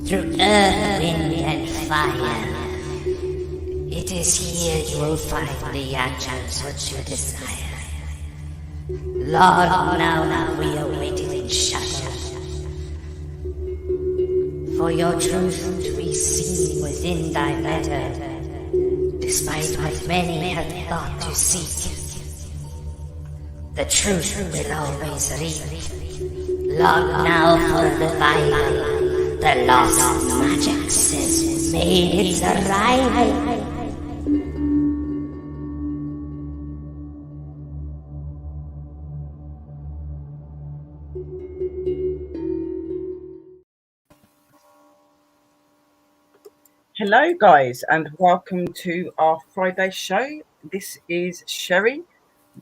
through earth, wind, and fire. It is here you will find the answers which you desire. Lord, now we are waiting in shadow. For your truth we see within thy letter, despite what many have thought to seek. The truth will always read. Lord, now for the Bible, the lost magic says made its arrival. Hello, guys, and welcome to our Friday show. This is Sherry,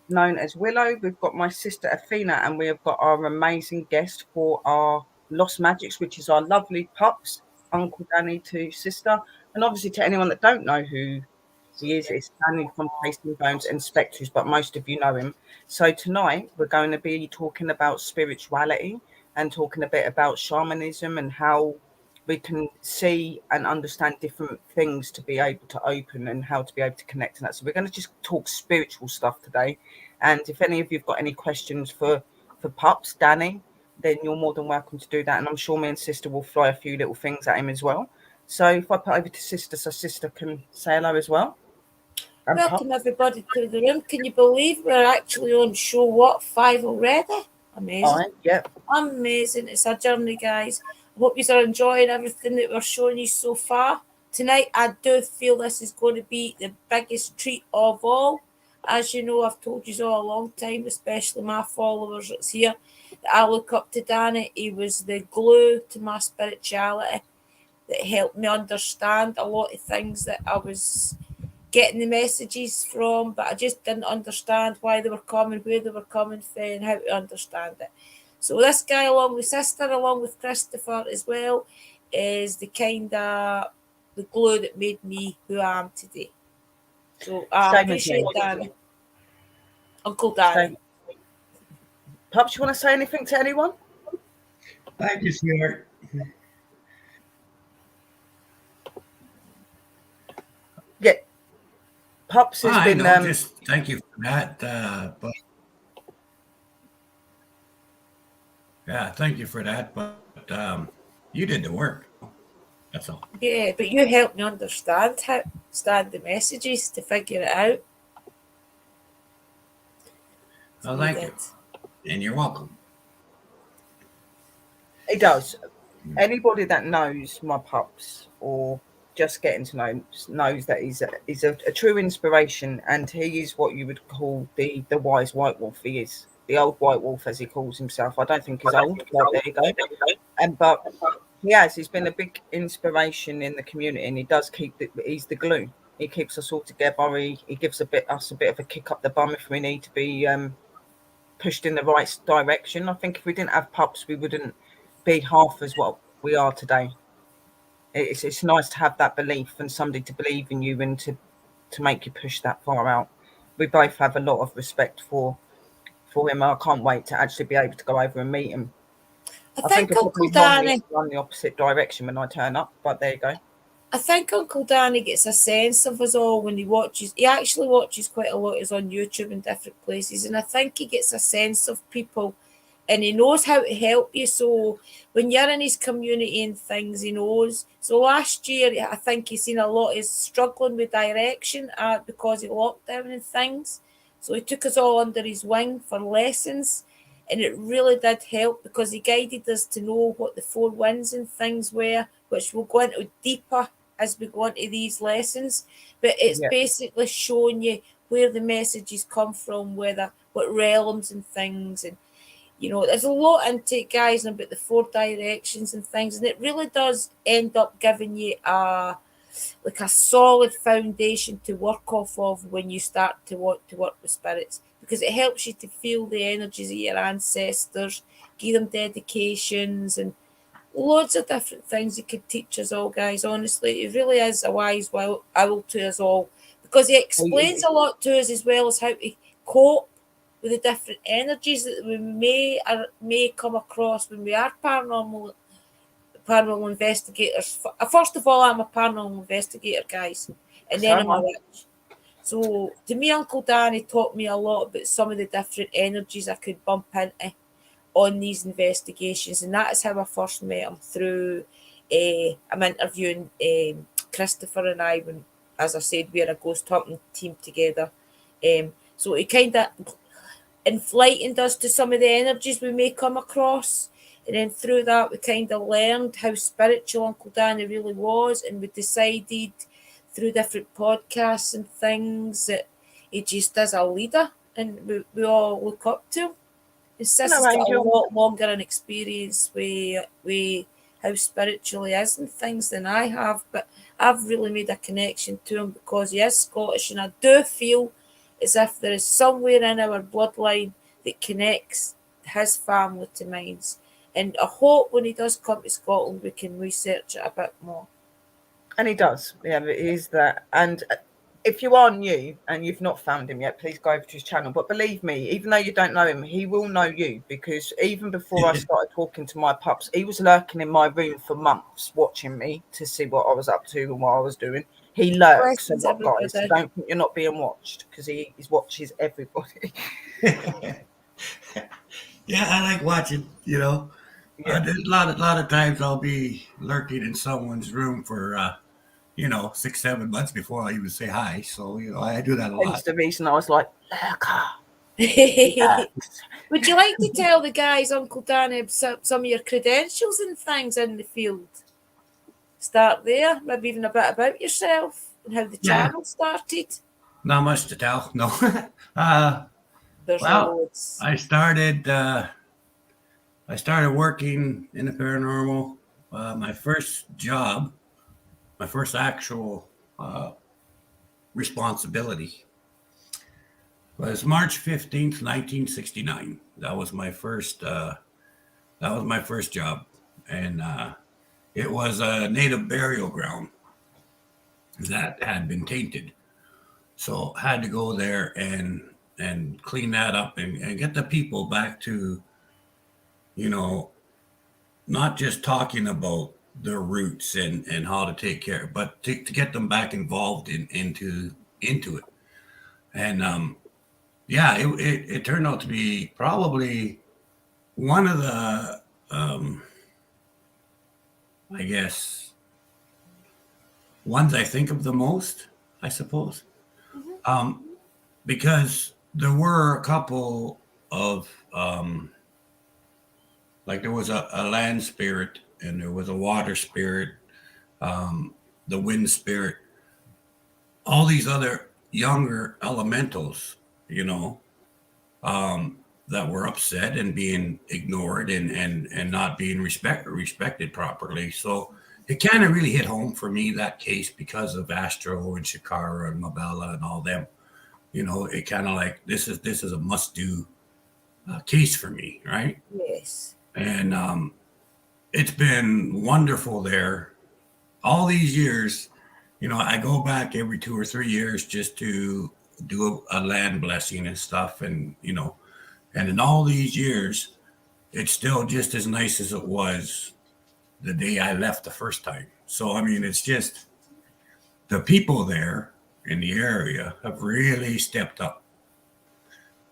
known as Willow. We've got my sister Athena, and we have got our amazing guest for our Lost Magics, which is our lovely pups, Uncle Danny to sister. And obviously, to anyone that don't know who he is, it's Danny from Tasting Bones and Spectres, but most of you know him. So tonight, we're going to be talking about spirituality and talking a bit about shamanism and how we can see and understand different things to be able to open and how to be able to connect and that. So we're going to just talk spiritual stuff today. And if any of you've got any questions for Pups, Danny, then you're more than welcome to do that. And I'm sure me and sister will fly a few little things at him as well. So if I put over to sister so sister can say hello as well. And Welcome Pups. everybody to the room. Can you believe we're actually on show 5 already? Amazing. Fine, yep. Amazing. It's a journey, guys. I hope you are enjoying everything that we're showing you so far. Tonight, I do feel this is going to be the biggest treat of all. As you know, I've told you all a long time, especially my followers that's here, that I look up to Danny. He was the glue to my spirituality that helped me understand a lot of things that I was getting the messages from, but I just didn't understand why they were coming, where they were coming from, and how to understand it. So this guy, along with sister, along with Christopher as well, is the kind of the glue that made me who I am today. So I appreciate Danny. Uncle Danny. Pups, you want to say anything to anyone? Thank you, sweetheart. Yeah. Pups has been just thank you for that. But yeah, thank you for that. But you did the work. That's all. Yeah, but you helped me understand the messages to figure it out. Well, thank you. And you're welcome. It does. Anybody that knows my pups or just getting to know knows that he's a true inspiration, and he is what you would call the wise white wolf. He is the old white wolf, as he calls himself. I don't think he's old. Well, there you go. But he's been a big inspiration in the community, and he does he's the glue. He keeps us all together. He gives us a bit of a kick up the bum if we need to be pushed in the right direction. I think if we didn't have pups, we wouldn't be half as what we are today. It's nice to have that belief and somebody to believe in you and to make you push that far out. We both have a lot of respect for him. I can't wait to actually be able to go over and meet him. I think Uncle Danny run the opposite direction when I turn up, but there you go. I think Uncle Danny gets a sense of us all when he watches. He actually watches quite a lot. He's on YouTube in different places, and I think he gets a sense of people, and he knows how to help you. So when you're in his community and things, he knows. So last year, I think he's seen a lot of struggling with direction because of lockdown and things. So he took us all under his wing for lessons, and it really did help because he guided us to know what the 4 winds and things were, which we'll go into deeper as we go into these lessons. But it's basically showing you where the messages come from, what realms and things, and there's a lot into it, guys, about the 4 directions and things, and it really does end up giving you a solid foundation to work off of when you start to want to work with spirits, because it helps you to feel the energies of your ancestors, give them dedications, and loads of different things he could teach us all, guys. Honestly, it really is a wise owl to us all, because he explains a lot to us as well as how to cope with the different energies that we may come across when we are paranormal paranormal investigators. First of all, I'm a paranormal investigator, guys, and then So I'm a witch. So to me, Uncle Danny taught me a lot about some of the different energies I could bump into on these investigations, and that is how I first met him through. I'm interviewing Christopher and I when, as I said, we're a ghost hunting team together. So he kind of enlightened us to some of the energies we may come across. And then through that, we kind of learned how spiritual Uncle Danny really was. And we decided through different podcasts and things that he just is a leader and we all look up to him. His sister's got a Angel. lot longer an experience with how spiritual he is and things than I have. But I've really made a connection to him because he is Scottish. And I do feel as if there is somewhere in our bloodline that connects his family to mine. And I hope when he does come to Scotland, we can research it a bit more. And he does. Yeah, it is that. And if you are new and you've not found him yet, please go over to his channel. But believe me, even though you don't know him, he will know you, because even before I started talking to my pups, he was lurking in my room for months watching me to see what I was up to and what I was doing. He lurks a lot, guys. So don't think you're not being watched, because he watches everybody. Yeah, I like watching, you know. Yeah. A lot of times I'll be lurking in someone's room for 6, 7 months before I even say hi. So I do that a lot. Hence the reason I was like, lurker. Would you like to tell the guys, Uncle Danny, some of your credentials and things in the field? Start there, maybe even a bit about yourself and how the channel started. Not much to tell, no. There's well, loads. I started working in the paranormal. My first job, my first actual responsibility was March 15th, 1969. That was my first job. And it was a native burial ground that had been tainted. So had to go there and clean that up and get the people back to, not just talking about their roots and how to take care, but to get them back involved into it. And it turned out to be probably one of the I guess ones I think of the most, I suppose. Because there were a couple of like there was a land spirit and there was a water spirit, the wind spirit, all these other younger elementals, that were upset and being ignored and not being respected properly. So it kind of really hit home for me, that case, because of Astro and Shakara and Mabella and all them. It kind of like this is a must do case for me, right? Yes. And it's been wonderful there all these years. I go back every 2 or 3 years just to do a land blessing and stuff, and and in all these years, it's still just as nice as it was the day I left the first time. So, I mean, it's just the people there in the area have really stepped up.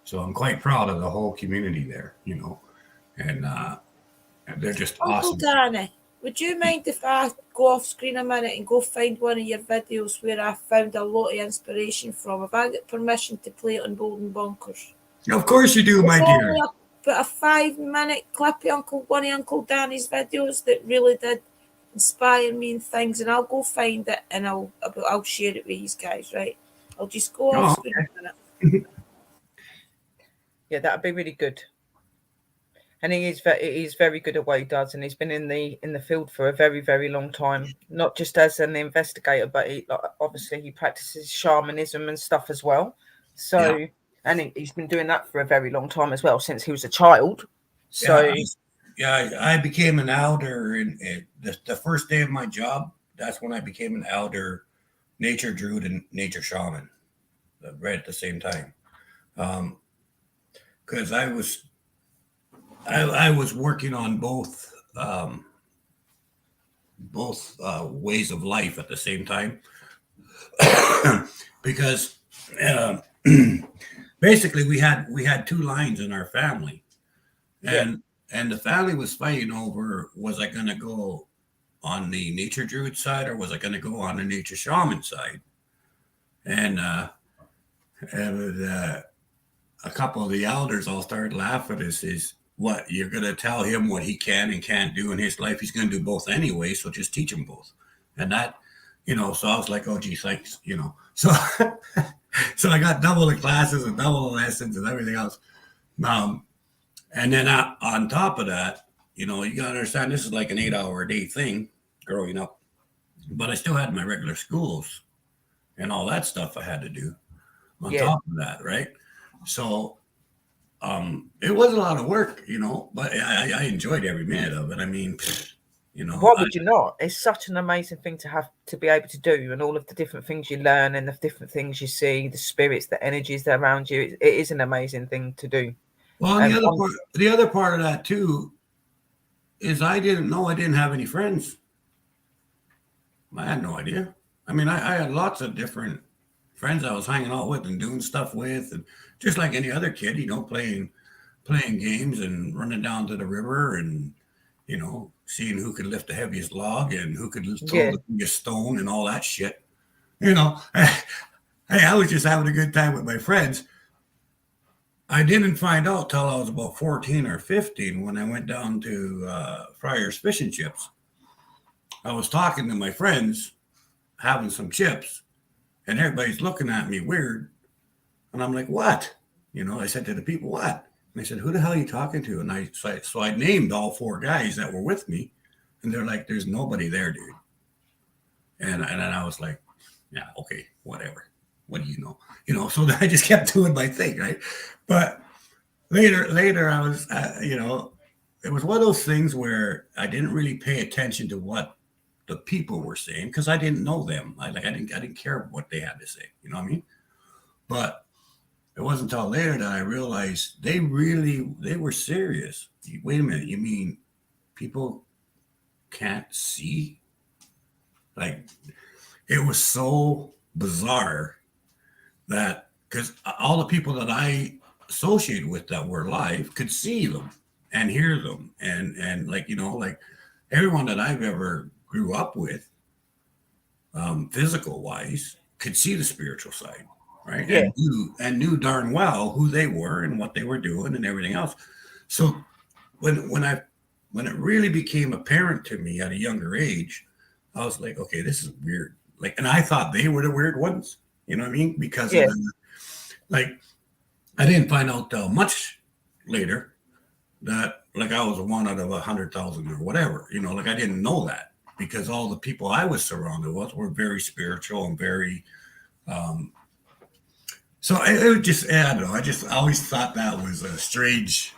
So I'm quite proud of the whole community there, and they're just Uncle awesome. Danny, would you mind if I go off screen a minute and go find one of your videos where I found a lot of inspiration from? Have I got permission to play it on Golden Bonkers? Of course you do, my dear. But a 5-minute clip of one of Uncle Danny's videos that really did inspire me and things, and I'll go find it and I'll share it with you guys, right? I'll just go off screen a minute. Yeah, that'd be really good. And he is very good at what he does, and he's been in the field for a very, very long time. Not just as an investigator, but obviously he practices shamanism and stuff as well. So, yeah. And he's been doing that for a very long time as well, since he was a child. So, I became an elder, and the first day of my job, that's when I became an elder, nature druid and nature shaman, right at the same time. Because I was working on both ways of life at the same time. Because uh, basically we had two lines in our family, Yeah. and the family was fighting over, was I going to go on the nature druid side or was I going to go on the nature shaman side? And a couple of the elders all started laughing. Is what you're going to tell him what he can and can't do in his life? He's going to do both anyway, so just teach him both. And that, so I was like, oh gee, thanks, So so I got double the classes and double the lessons and everything else. Um, and then on top of that, you got to understand this is like an 8 hour a day thing growing up, but I still had my regular schools and all that stuff I had to do on Yeah. top of that, right? So it was a lot of work, but I enjoyed every minute of it. I mean, Why would you not? It's such an amazing thing to have to be able to do, and all of the different things you learn and the different things you see, the spirits, the energies that are around you. It is an amazing thing to do. well, and the other part of that too is I didn't know I didn't have any friends. I had no idea. I mean, I had lots of different friends I was hanging out with and doing stuff with, and just like any other kid, playing games and running down to the river and seeing who could lift the heaviest log and who could throw Yeah. the biggest stone and all that shit. Hey, I was just having a good time with my friends. I didn't find out till I was about 14 or 15 when I went down to Friar's Fish and Chips. I was talking to my friends, having some chips, and everybody's looking at me weird. And I'm like, what? I said to the people, what? And they said, who the hell are you talking to? And so I named all four guys that were with me. And they're like, there's nobody there, dude. And then I was like, yeah, okay, whatever. What do you know? So I just kept doing my thing, right? But later I was, it was one of those things where I didn't really pay attention to what the people were saying because I didn't know them. I didn't care what they had to say. You know what I mean? But it wasn't until later that I realized they were serious. Wait a minute, you mean people can't see? Like, it was so bizarre that because all the people that I associated with that were alive could see them and hear them and like everyone that I've ever grew up with, physical wise, could see the spiritual side, right? Yeah. And knew darn well who they were and what they were doing and everything else. So when it really became apparent to me at a younger age, I was like, okay, this is weird. Like, and I thought they were the weird ones. You know what I mean? Because Yeah. like, I didn't find out till much later that like I was one out of 100,000 or whatever. Like I didn't know that because all the people I was surrounded with were very spiritual and very. So it was just, I don't know. I just always thought that was a strange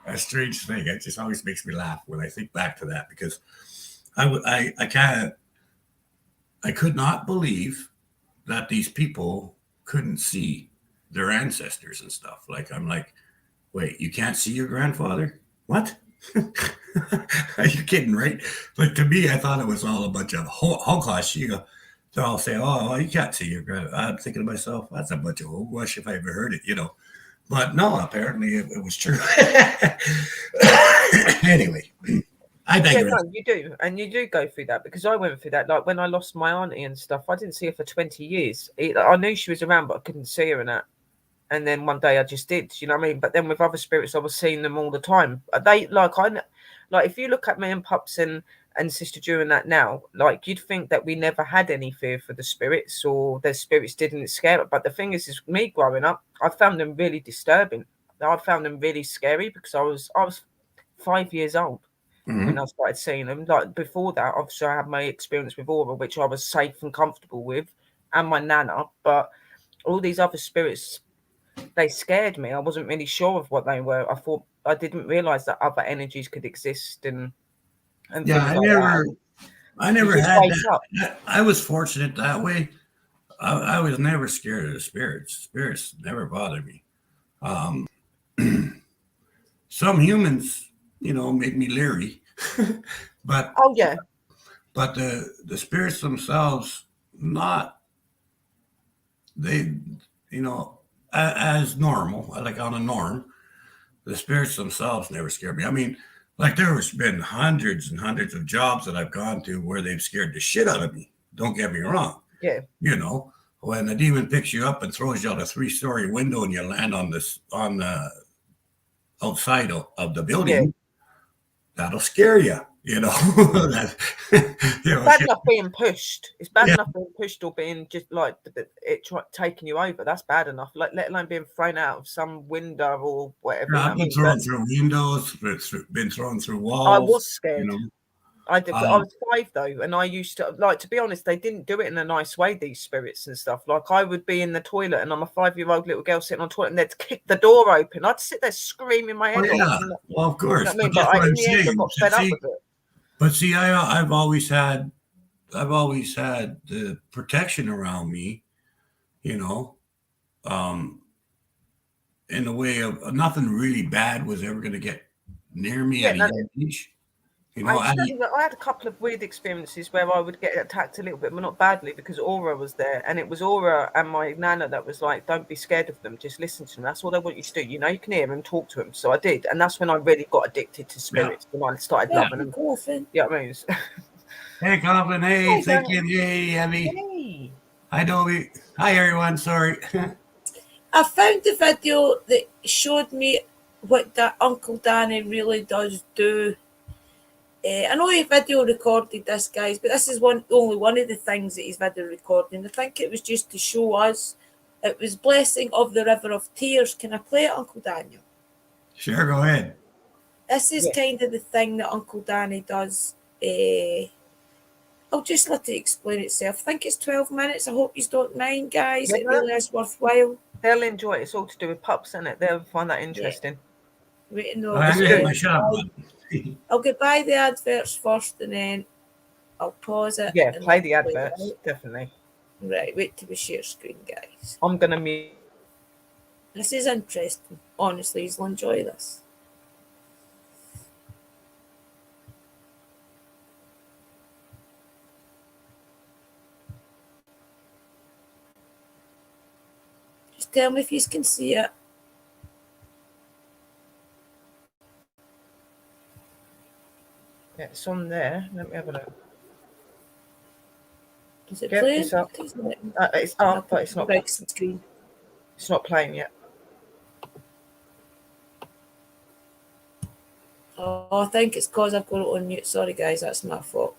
thing. It just always makes me laugh when I think back to that because I could not believe that these people couldn't see their ancestors and stuff. Like, I'm like, wait, you can't see your grandfather? What? Are you kidding, right? Like, to me, I thought it was all a bunch of hogwash. They're all saying, oh, well, you can't see your grandfather. I'm thinking to myself, that's a bunch of hogwash if I ever heard it, But no, apparently it was true. Anyway, I digress. Yeah, no, you do. And you do go through that because I went through that. Like when I lost my auntie and stuff, I didn't see her for 20 years. I knew she was around, but I couldn't see her and that. And then one day I just did, you know what I mean? But then with other spirits, I was seeing them all the time. They like if you look at me and Pups and Sister Jew and that now, like you'd think that we never had any fear for the spirits or the spirits didn't scare us. But the thing is me growing up, I found them really disturbing. I found them really scary because I was 5 years old when I started seeing them. Like before that, obviously I had my experience with Aura, which I was safe and comfortable with, and my Nana. But all these other spirits, they scared me. I wasn't really sure of what they were. I didn't realize that other energies could exist and Yeah, things like that. I never just had wake that. up. I was fortunate that way. I was never scared of the spirits. Spirits never bothered me. Some humans, make me leery, but Oh yeah, but the spirits themselves, not they, you know, as normal, like on a norm, the spirits themselves never scared me. I mean, like there's been hundreds and hundreds of jobs that I've gone to where they've scared the shit out of me. Don't get me wrong. Yeah. You know, when a demon picks you up and throws you out a 3-story window and you land on the outside of the building, that'll scare you. You know, Bad enough being pushed. It's bad enough being pushed or being just like taking you over. That's bad enough. Like, let alone being thrown out of some window or whatever. Yeah, I've been thrown through windows, been thrown through walls. I was scared. You know? I did. I was 5 though, and I used to like. To be honest, they didn't do it in a nice way. These spirits and stuff. Like I would be in the toilet, and I'm a 5-year-old little girl sitting on the toilet, and they'd kick the door open. I'd sit there screaming my head off. Well, of course. You know what I mean? But in the end, I got fed up with it. But see, I've always had the protection around me, you know, in the way of nothing really bad was ever going to get near me at a young age. You know, I had a couple of weird experiences where I would get attacked a little bit, but not badly, because Aura was there, and it was Aura and my nana that was like, "Don't be scared of them, just listen to them. That's all they want you to do. You know, you can hear them, talk to them." So I did, and that's when I really got addicted to spirits. When I started loving them. Yeah, I mean. Hey, Coughlin. Hey, thinking. Hey, Abby. Hey. Hi, Dobie. Hi, everyone. Sorry. I found the video that showed me what that Uncle Danny really does do. I know he video recorded this, guys, but this is only one of the things that he's video recording. I think it was just to show us. It was Blessing of the River of Tears. Can I play it, Uncle Daniel? Sure, go ahead. This is kind of the thing that Uncle Danny does. I'll just let it explain itself. I think it's 12 minutes. I hope you don't mind, guys. It really is worthwhile. They'll enjoy it. It's all to do with pups, isn't it? They'll find that interesting. Wait, no, I'll get by the adverts first, and then I'll pause it. Yeah, play the adverts, definitely. Right, wait till we share screen, guys. I'm going to mute. This is interesting. Honestly, you'll enjoy this. Just tell me if you can see it. Yeah, it's on there. Let me have a look. Is it playing? It's up. It's up, but it's not. Screen. It's not playing yet. Oh, I think it's because I've got it on mute. Sorry, guys, that's my fault.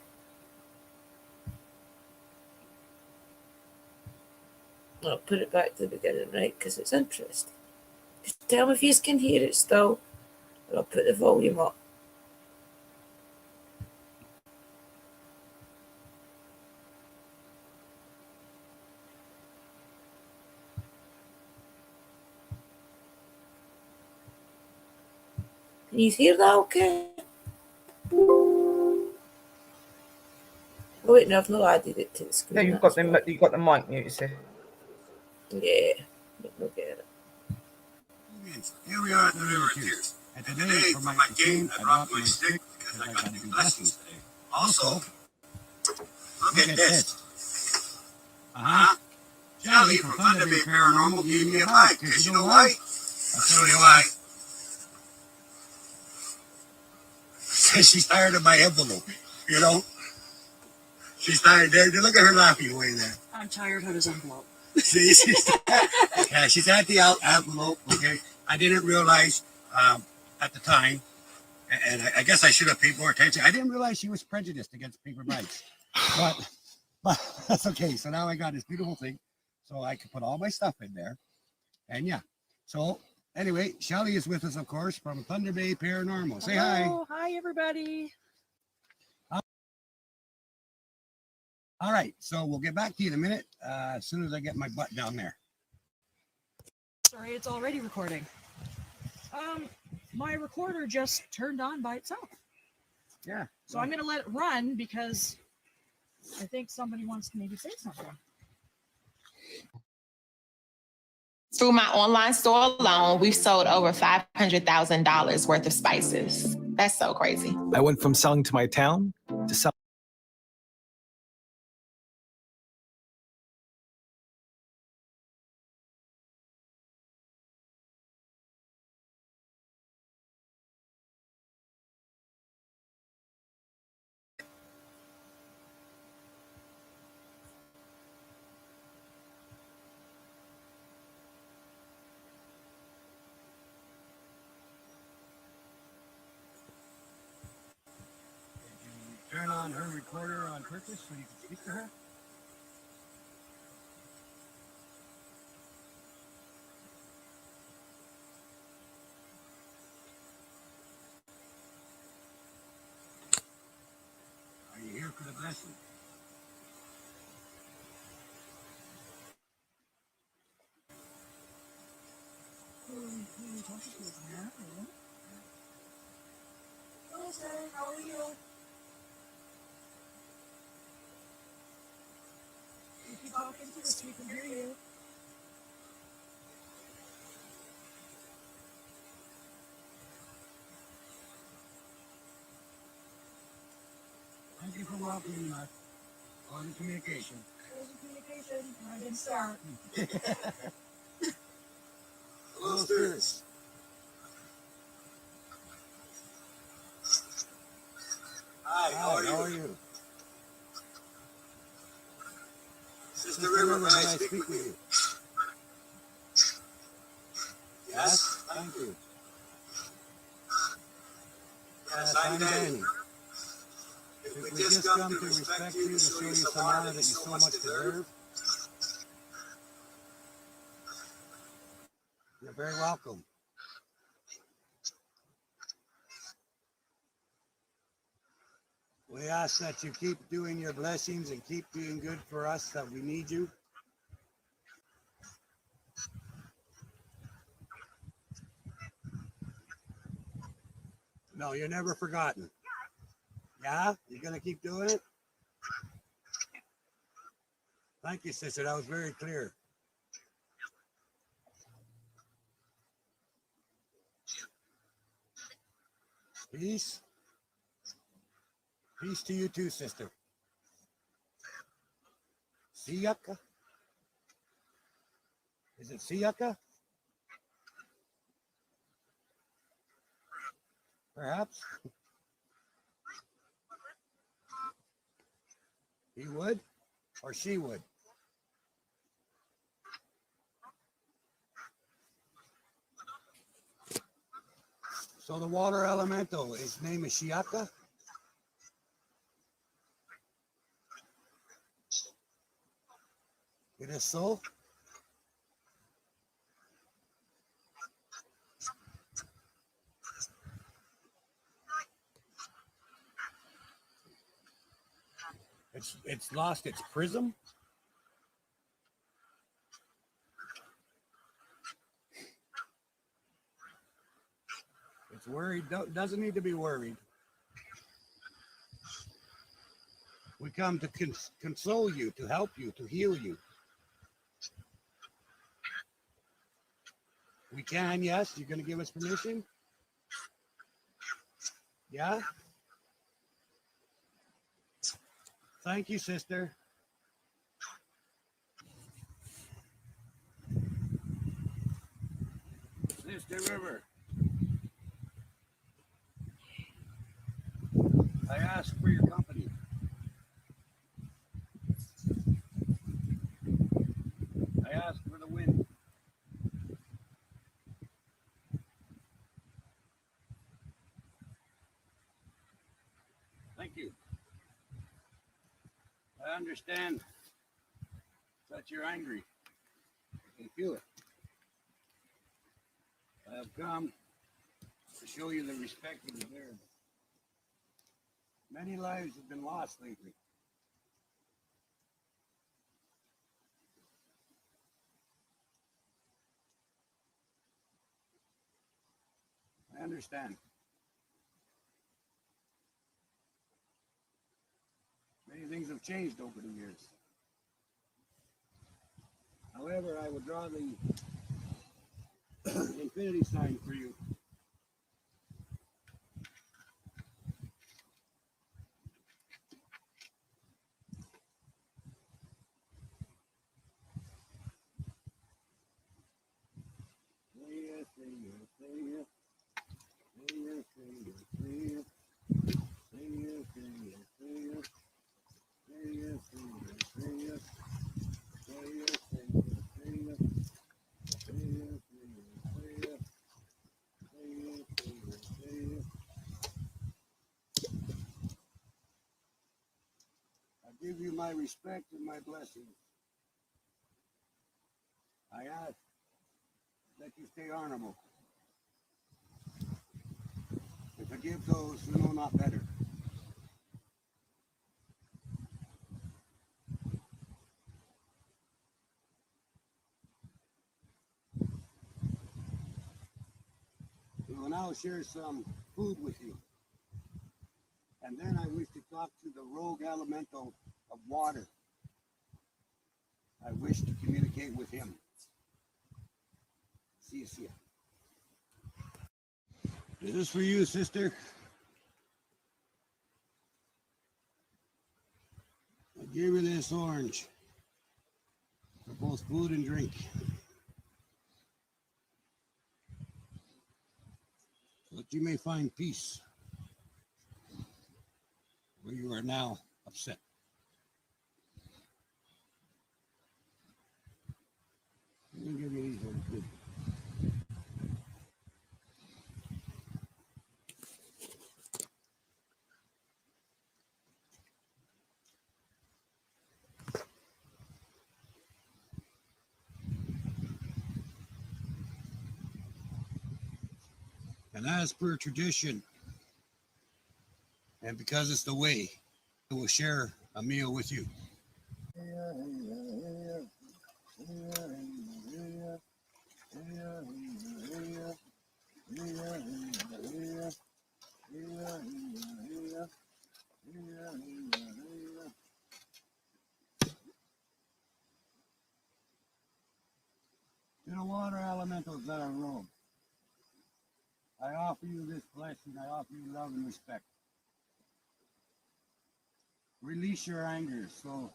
I'll put it back to the beginning, right? Because it's interesting. Just tell me if you can hear it still, and I'll put the volume up. Can you hear that okay? Oh, wait, no, I've not added it to the screen. No, you've got the mic muted, see? Yeah, we'll get it. Here we are at the River Tears. And today, for my game, I dropped my stick because I got to do blessings today. Also, look at this. Jelly from Thunder Bay Paranormal gave me a bite. Because you know why? I'll show you why. Says she's tired of my envelope, you know? She's tired there. Look at her laughing away there. I'm tired of his envelope. See, she's at the envelope, okay? I didn't realize at the time, and I guess I should have paid more attention. I didn't realize she was prejudiced against paper bites. But that's okay. So now I got this beautiful thing, so I can put all my stuff in there. And yeah, so anyway, Shelly is with us, of course, from Thunder Bay Paranormal. Say hi. Hi, everybody. All right, so we'll get back to you in a minute as soon as I get my butt down there. Sorry, it's already recording. My recorder just turned on by itself. Yeah. So I'm going to let it run because I think somebody wants to maybe say something. Through my online store alone, we've sold over $500,000 worth of spices. That's so crazy. I went from selling to my town to selling record her on purpose so you can speak to her? Are you here for the blessing? Hello, sir. How are you? If you talk into this, we can hear you. Thank you for welcoming us on the communication. There's a communication, and I didn't start. Hello, spirits. Hi, how are you? Sister River, may I speak with you? Yes, thank you. Yes, I'm Danny. If we just come to respect you, to show you some honor that you so much deserve, you're very welcome. We ask that you keep doing your blessings and keep being good for us, that we need you. No, you're never forgotten. Yeah? You're going to keep doing it? Thank you, sister. That was very clear. Peace. Peace to you too, sister. Siyaka? Is it Siyaka? Perhaps. He would or she would? So the water elemental, his name is Shiaka? It is so? It's lost its prism? It's worried, doesn't need to be worried. We come to console you, to help you, to heal you. We can, yes. You're going to give us permission? Yeah? Thank you, sister. Sister River, I ask for your company. I ask for the wind. Thank you. I understand that you're angry. I can feel it. I have come to show you the respect you deserve. Many lives have been lost lately. I understand. Many things have changed over the years. However, I will draw the infinity sign for you. give you my respect and my blessings. I ask that you stay honorable and forgive those who know not better. We will now share some food with you. And then I wish to talk to the rogue elemental of water. I wish to communicate with him. See ya. This is for you, sister. I gave you this orange for both food and drink, so that you may find peace where you are now upset. Let me give you these ones too. And as per tradition, and because it's the way, I will share a meal with you. To the water elementals that are rogue, I offer you this blessing. I offer you love and respect. Release your anger so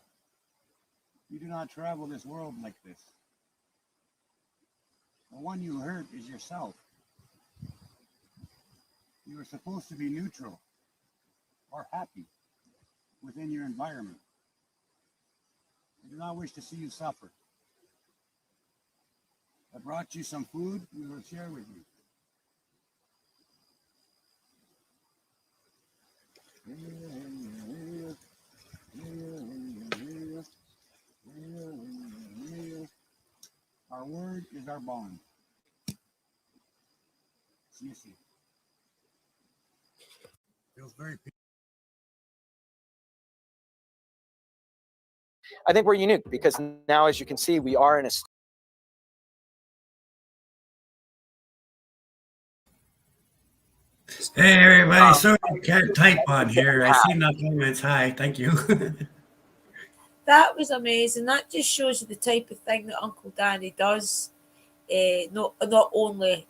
you do not travel this world like this. The one you hurt is yourself. You are supposed to be neutral or happy within your environment. I do not wish to see you suffer. I brought you some food we will share with you. Our word is our bond. See you soon. Feels very peaceful. I think we're unique because now, as you can see, we are in a Hey, everybody. Sorry I can't type on here. I see no comments. Hi. Thank you. That was amazing. That just shows you the type of thing that Uncle Danny does. Not only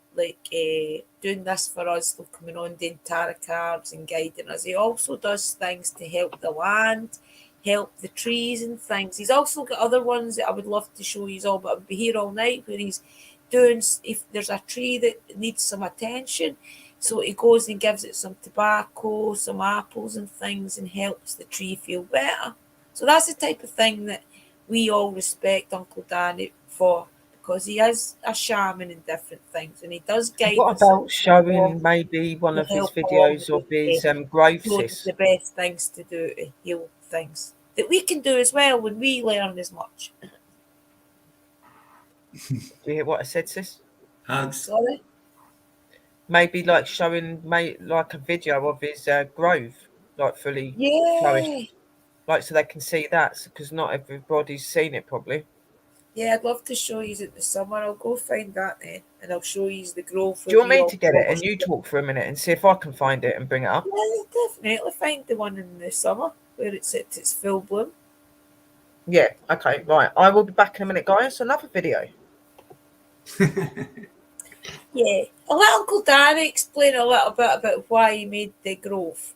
doing this for us, coming on doing tarot cards and guiding us. He also does things to help the land, help the trees and things. He's also got other ones that I would love to show you all, but I'll be here all night where he's doing, if there's a tree that needs some attention, so he goes and gives it some tobacco, some apples and things, and helps the tree feel better. So that's the type of thing that we all respect Uncle Danny for, because he is a shaman in different things, and he does guide What us about showing maybe one to of his help along videos the of his way, grave, show us sis? the best things to do to heal things that we can do as well when we learn as much. Do you hear what I said, sis? Hugs. Sorry? Maybe like showing like a video of his grove, like fully flourished, Yeah. like so they can see that, because not everybody's seen it probably. Yeah, I'd love to show you it this summer. I'll go find that then, and I'll show you the grove Do where you want we me all to get it and flourished. you talk for a minute and see if I can find it and bring it up? Yeah, definitely find the one in the summer where it's at its full bloom. Yeah, okay, right. I will be back in a minute, guys. Another video. Yeah, I'll let Uncle Danny explain a little bit about why he made the grove,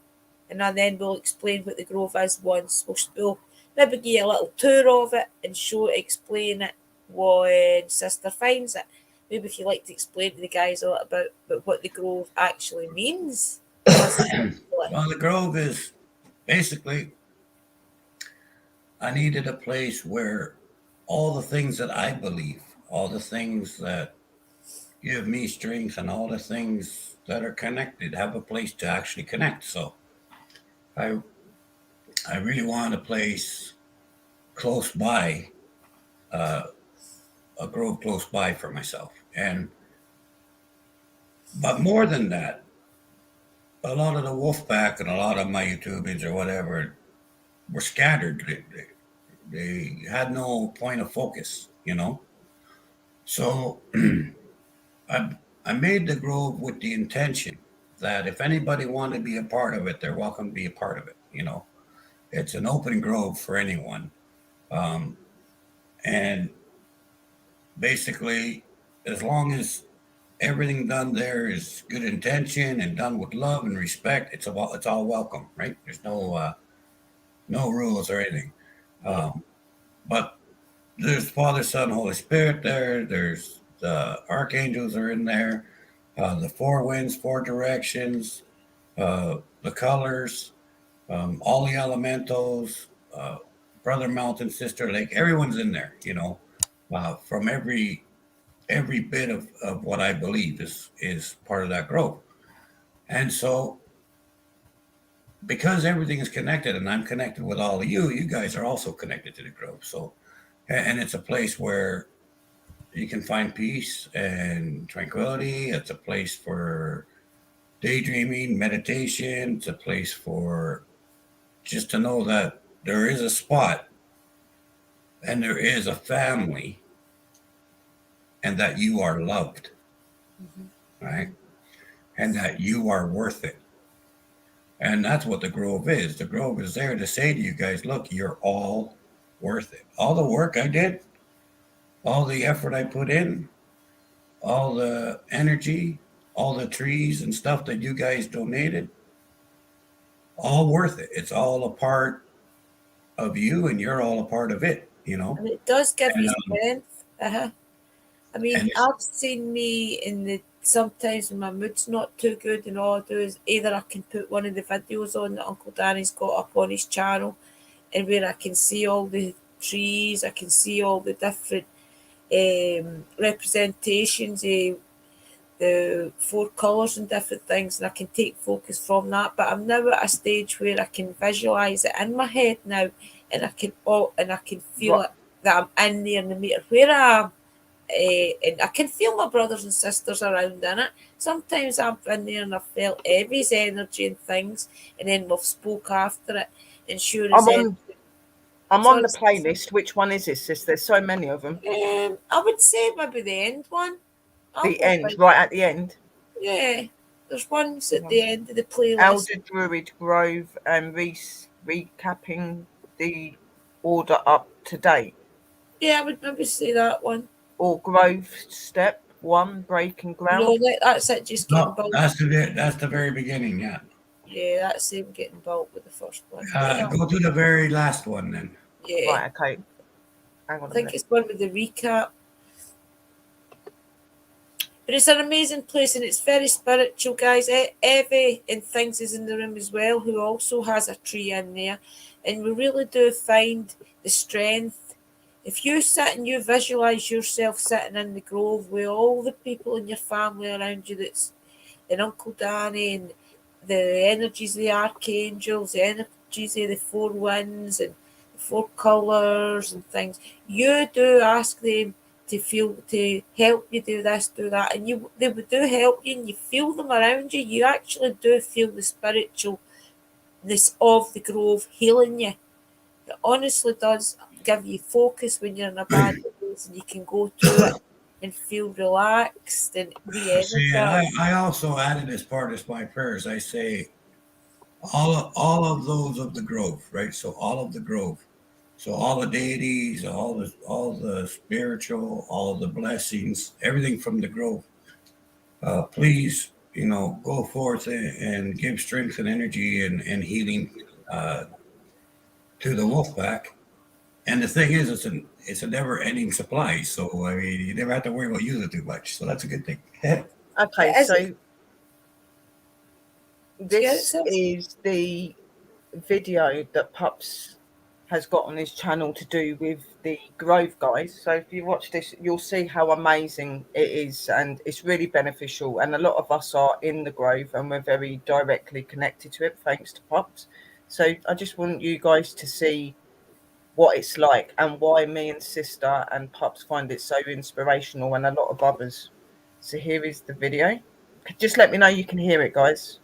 and then we'll explain what the grove is once. We'll maybe give you a little tour of it and explain it when Sister finds it. Maybe if you like to explain to the guys a little bit about what the grove actually means. Well, the Grove is basically, I needed a place where all the things that I believe, all the things that give me strength, and all the things that are connected have a place to actually connect. So I I really want a place close by, a grove close by for myself. But more than that, a lot of the wolf pack and a lot of my YouTubers or whatever were scattered. They had no point of focus, you know. So I made the grove with the intention that if anybody wanted to be a part of it, they're welcome to be a part of it. You know, it's an open grove for anyone, and basically, as long as everything done there is good intention and done with love and respect, it's all welcome, right? There's no rules or anything. Um, but there's Father, Son, Holy Spirit there. There's the archangels are in there. The four winds, four directions, the colors, all the elementals, brother mountain, sister lake. Everyone's in there. You know, from every bit of what I believe is part of that growth. And so because everything is connected and I'm connected with all of you, you guys are also connected to the grove. So and it's a place where you can find peace and tranquility. It's a place for daydreaming, meditation. It's a place for just to know that there is a spot and there is a family and that you are loved, right? And that you are worth it. And that's what the Grove is. The Grove is there to say to you guys, look, you're all worth it. All the work I did, all the effort I put in, all the energy, all the trees and stuff that you guys donated, all worth it. It's all a part of you and you're all a part of it, you know? And it does give And, you strength. I mean, and I've seen me in the sometimes when my mood's not too good, and all I do is either I can put one of the videos on that Uncle Danny's got up on his channel, and where I can see all the trees, I can see all the different representations of the four colours and different things, and I can take focus from that. But I'm now at a stage where I can visualise it in my head now, and I can feel it that I'm in there, no matter where I am. And I can feel my brothers and sisters around in it. Sometimes I've been there and I've felt Evie's energy and things, and then we've spoke after it. And sure as I'm on the playlist. Which one is this? There's so many of them. I would say maybe the end one. The end, right at the end. Yeah, there's ones at the end of the playlist. Elder Druid Grove and Reese recapping the order up to date. Yeah, I would maybe say that one. Or Grove Step 1, Breaking Ground. No, that's it, just getting built. that's the very beginning, yeah. Yeah, that's him getting built with the first one. Go to the very last one then. Yeah. Right, okay. Hang on I think it's one with the recap. But it's an amazing place and it's very spiritual, guys. Evie and Things is in the room as well, who also has a tree in there. And we really do find the strength. If you sit and you visualise yourself sitting in the grove with all the people in your family around you, and Uncle Danny and the energies of the archangels, the energies of the four winds and the four colours and things, you do ask them to help you do this, do that, and they would do help you, and you feel them around you. You actually do feel the spiritualness of the grove healing you. It honestly does give you focus when you're in a bad place, and you can go to it and feel relaxed and re-energized. I also added as part of my prayers, I say all of those of the grove, right? So all of the grove. So all the deities, all the spiritual, all the blessings, everything from the grove. Please, go forth and give strength and energy and healing to the wolf pack. And the thing is, it's a never-ending supply. So I mean, you never have to worry about using it too much. So that's a good thing. Okay, so this is the video that Pups has got on his channel to do with the Grove guys. So if you watch this, you'll see how amazing it is, and it's really beneficial. And a lot of us are in the Grove and we're very directly connected to it, thanks to Pups. So I just want you guys to see what it's like and why me and sister and Pups find it so inspirational, and a lot of others. So here is the video. Just let me know you can hear it, guys.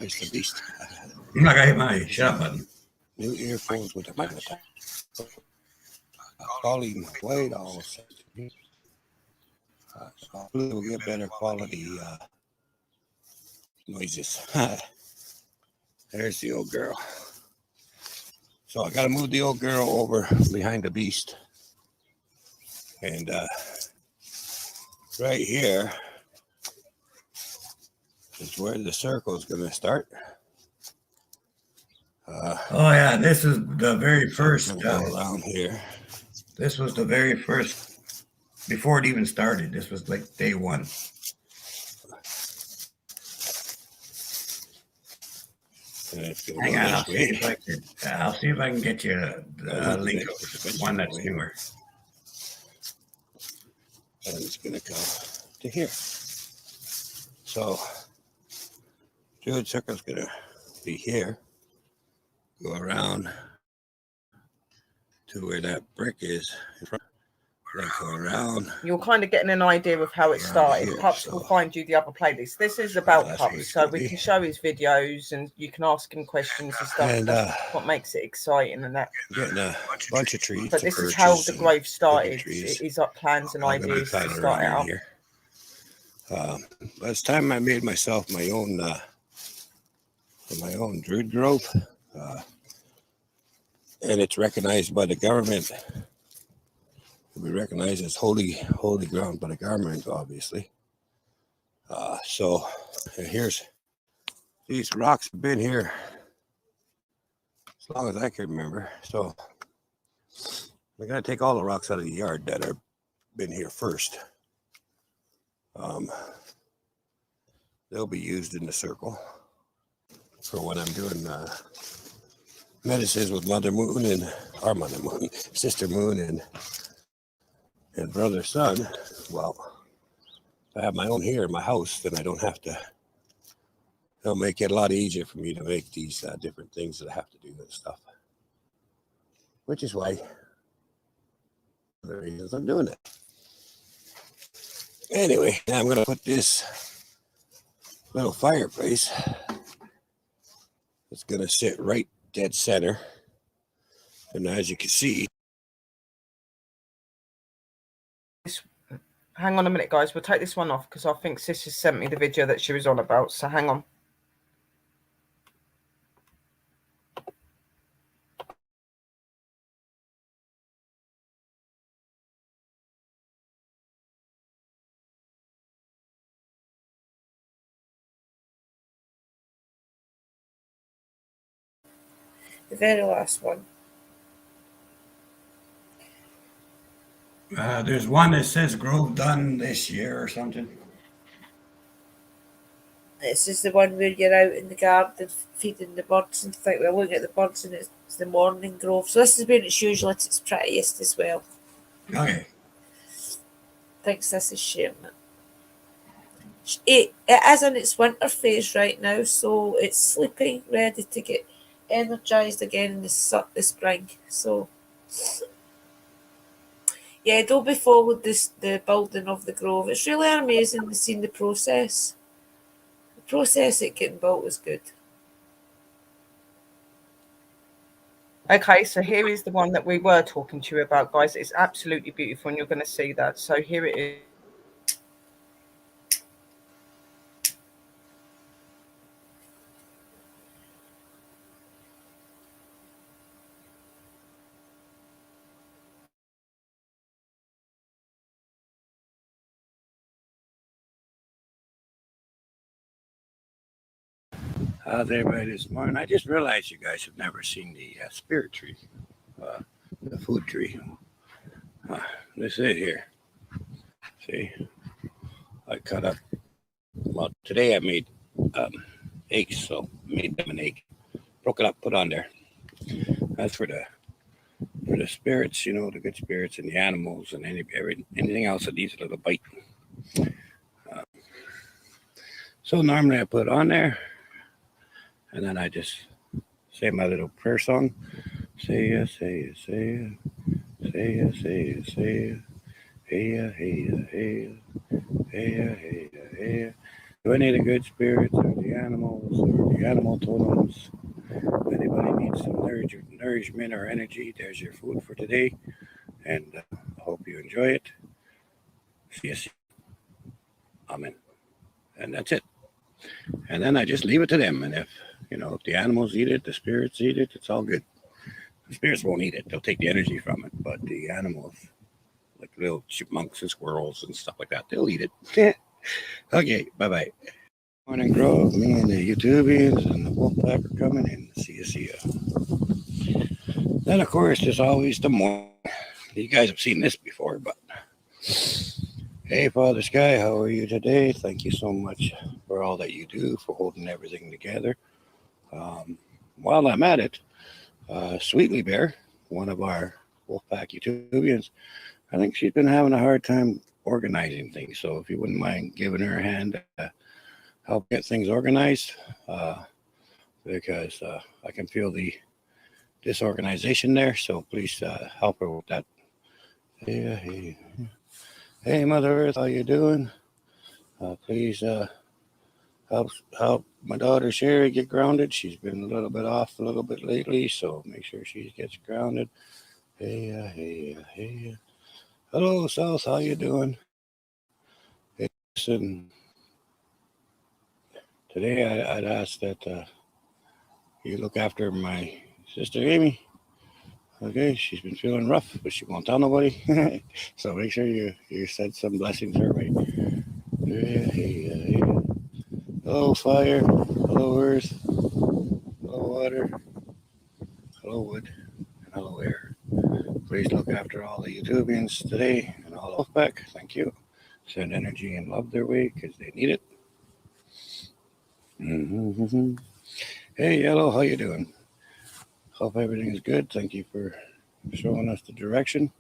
It's the beast. I'm not gonna hit my shut button. New earphones with a microphone. Calling Wade all hopefully we'll get better quality noises. There's the old girl. So I gotta move the old girl over behind the beast. And right here is where the circle is gonna start. Oh yeah, this is the very first. Around here. This was the very first, before it even started. This was like day one. Hang on, I'll see if I can get you a link of one that's newer. And it's gonna come to here. So Druid Circle's gonna be here. Go around to where that brick is. Then go around. You're kind of getting an idea of how it started. Here, Pups so will find you the other playlist. This is about that's where Pups, it's so gonna we be. can show his videos and you can ask him questions and stuff. And That's what makes it exciting and that. getting a bunch of trees. But to this is how purchase the and grove started. trees. It is up plans and I'm gonna be ideas to planting start it around up. here. By the time I made myself my own druid grove, and it's recognized by the government. We recognize as holy ground by the government, obviously. So here's these rocks have been here as long as I can remember. So we gotta take all the rocks out of the yard that have been here first. They'll be used in the circle for when I'm doing medicines with Mother Moon and our Mother Moon, Sister Moon, and Brother Sun. Well, if I have my own here in my house, then I don't have to. It'll make it a lot easier for me to make these different things that I have to do and stuff. Which is why the reasons I'm doing it. Anyway, now I'm going to put this little fireplace. It's going to sit right dead center. And as you can see, Hang on a minute, guys. We'll take this one off because I think Sis has sent me the video that she was on about. So hang on. The very last one. There's one that says grove done this year or something. This is the one where you're out in the garden feeding the birds and think we're looking at the birds and it's the morning grove. So this is where it's usually at its prettiest as well. Okay. Thinks this is Shaman. It is in its winter phase right now, so it's sleeping, ready to get energized again in the spring. So yeah, don't be followed the building of the grove. It's really amazing to see the process. The process it getting built is good. Okay, so here is the one that we were talking to you about, guys. It's absolutely beautiful, and you're going to see that. So here it is. how's everybody this morning? I just realized you guys have never seen the spirit tree, the food tree. This is it here. See, I cut up. Well, today I made eggs, so made them an egg. Broke it up, put on there. That's for the the spirits, you know, the good spirits and the animals and anything else that needs a little bite. So normally I put on there, and then I just say my little prayer song. Say ya, say ya, say ya, say ya, say ya, say ya. Hey ya, hey ya, hey ya, hey ya, hey ya, hey ya. Do any of the good spirits or the animals or the animal totems, if anybody needs some nourishment or energy, there's your food for today. And I hope you enjoy it. See you soon. Amen. And that's it. And then I just leave it to them. And if the animals eat it, the spirits eat it, it's all good. The spirits won't eat it. They'll take the energy from it. But the animals, like little chipmunks and squirrels and stuff like that, they'll eat it. Okay, bye-bye. Morning Grove, me and the YouTubians and the Wolfpack are coming in. See ya. Then, of course, there's always the morning. You guys have seen this before, but hey, Father Sky, how are you today? Thank you so much for all that you do, for holding everything together. While I'm at it, Sweetly Bear, one of our Wolfpack YouTubians, I think she's been having a hard time organizing things. So if you wouldn't mind giving her a hand, help get things organized, because I can feel the disorganization there. So please help her with that. Hey, Mother Earth, how you doing? Please help my daughter Sherry get grounded. She's been a little bit off a little bit lately, so make sure she gets grounded. Hey. Hello, South, how you doing? Hey, listen, today I'd ask that you look after my sister Amy. Okay, she's been feeling rough, but she won't tell nobody. So make sure you send some blessings her way. Hey. Hello, fire. Hello, earth. Hello, water. Hello, wood. And hello, air. Please look after all the YouTubians today and all of back. Thank you. Send energy and love their way because they need it. Mm-hmm. Hey, Yellow, how you doing? Hope everything is good. Thank you for showing us the direction.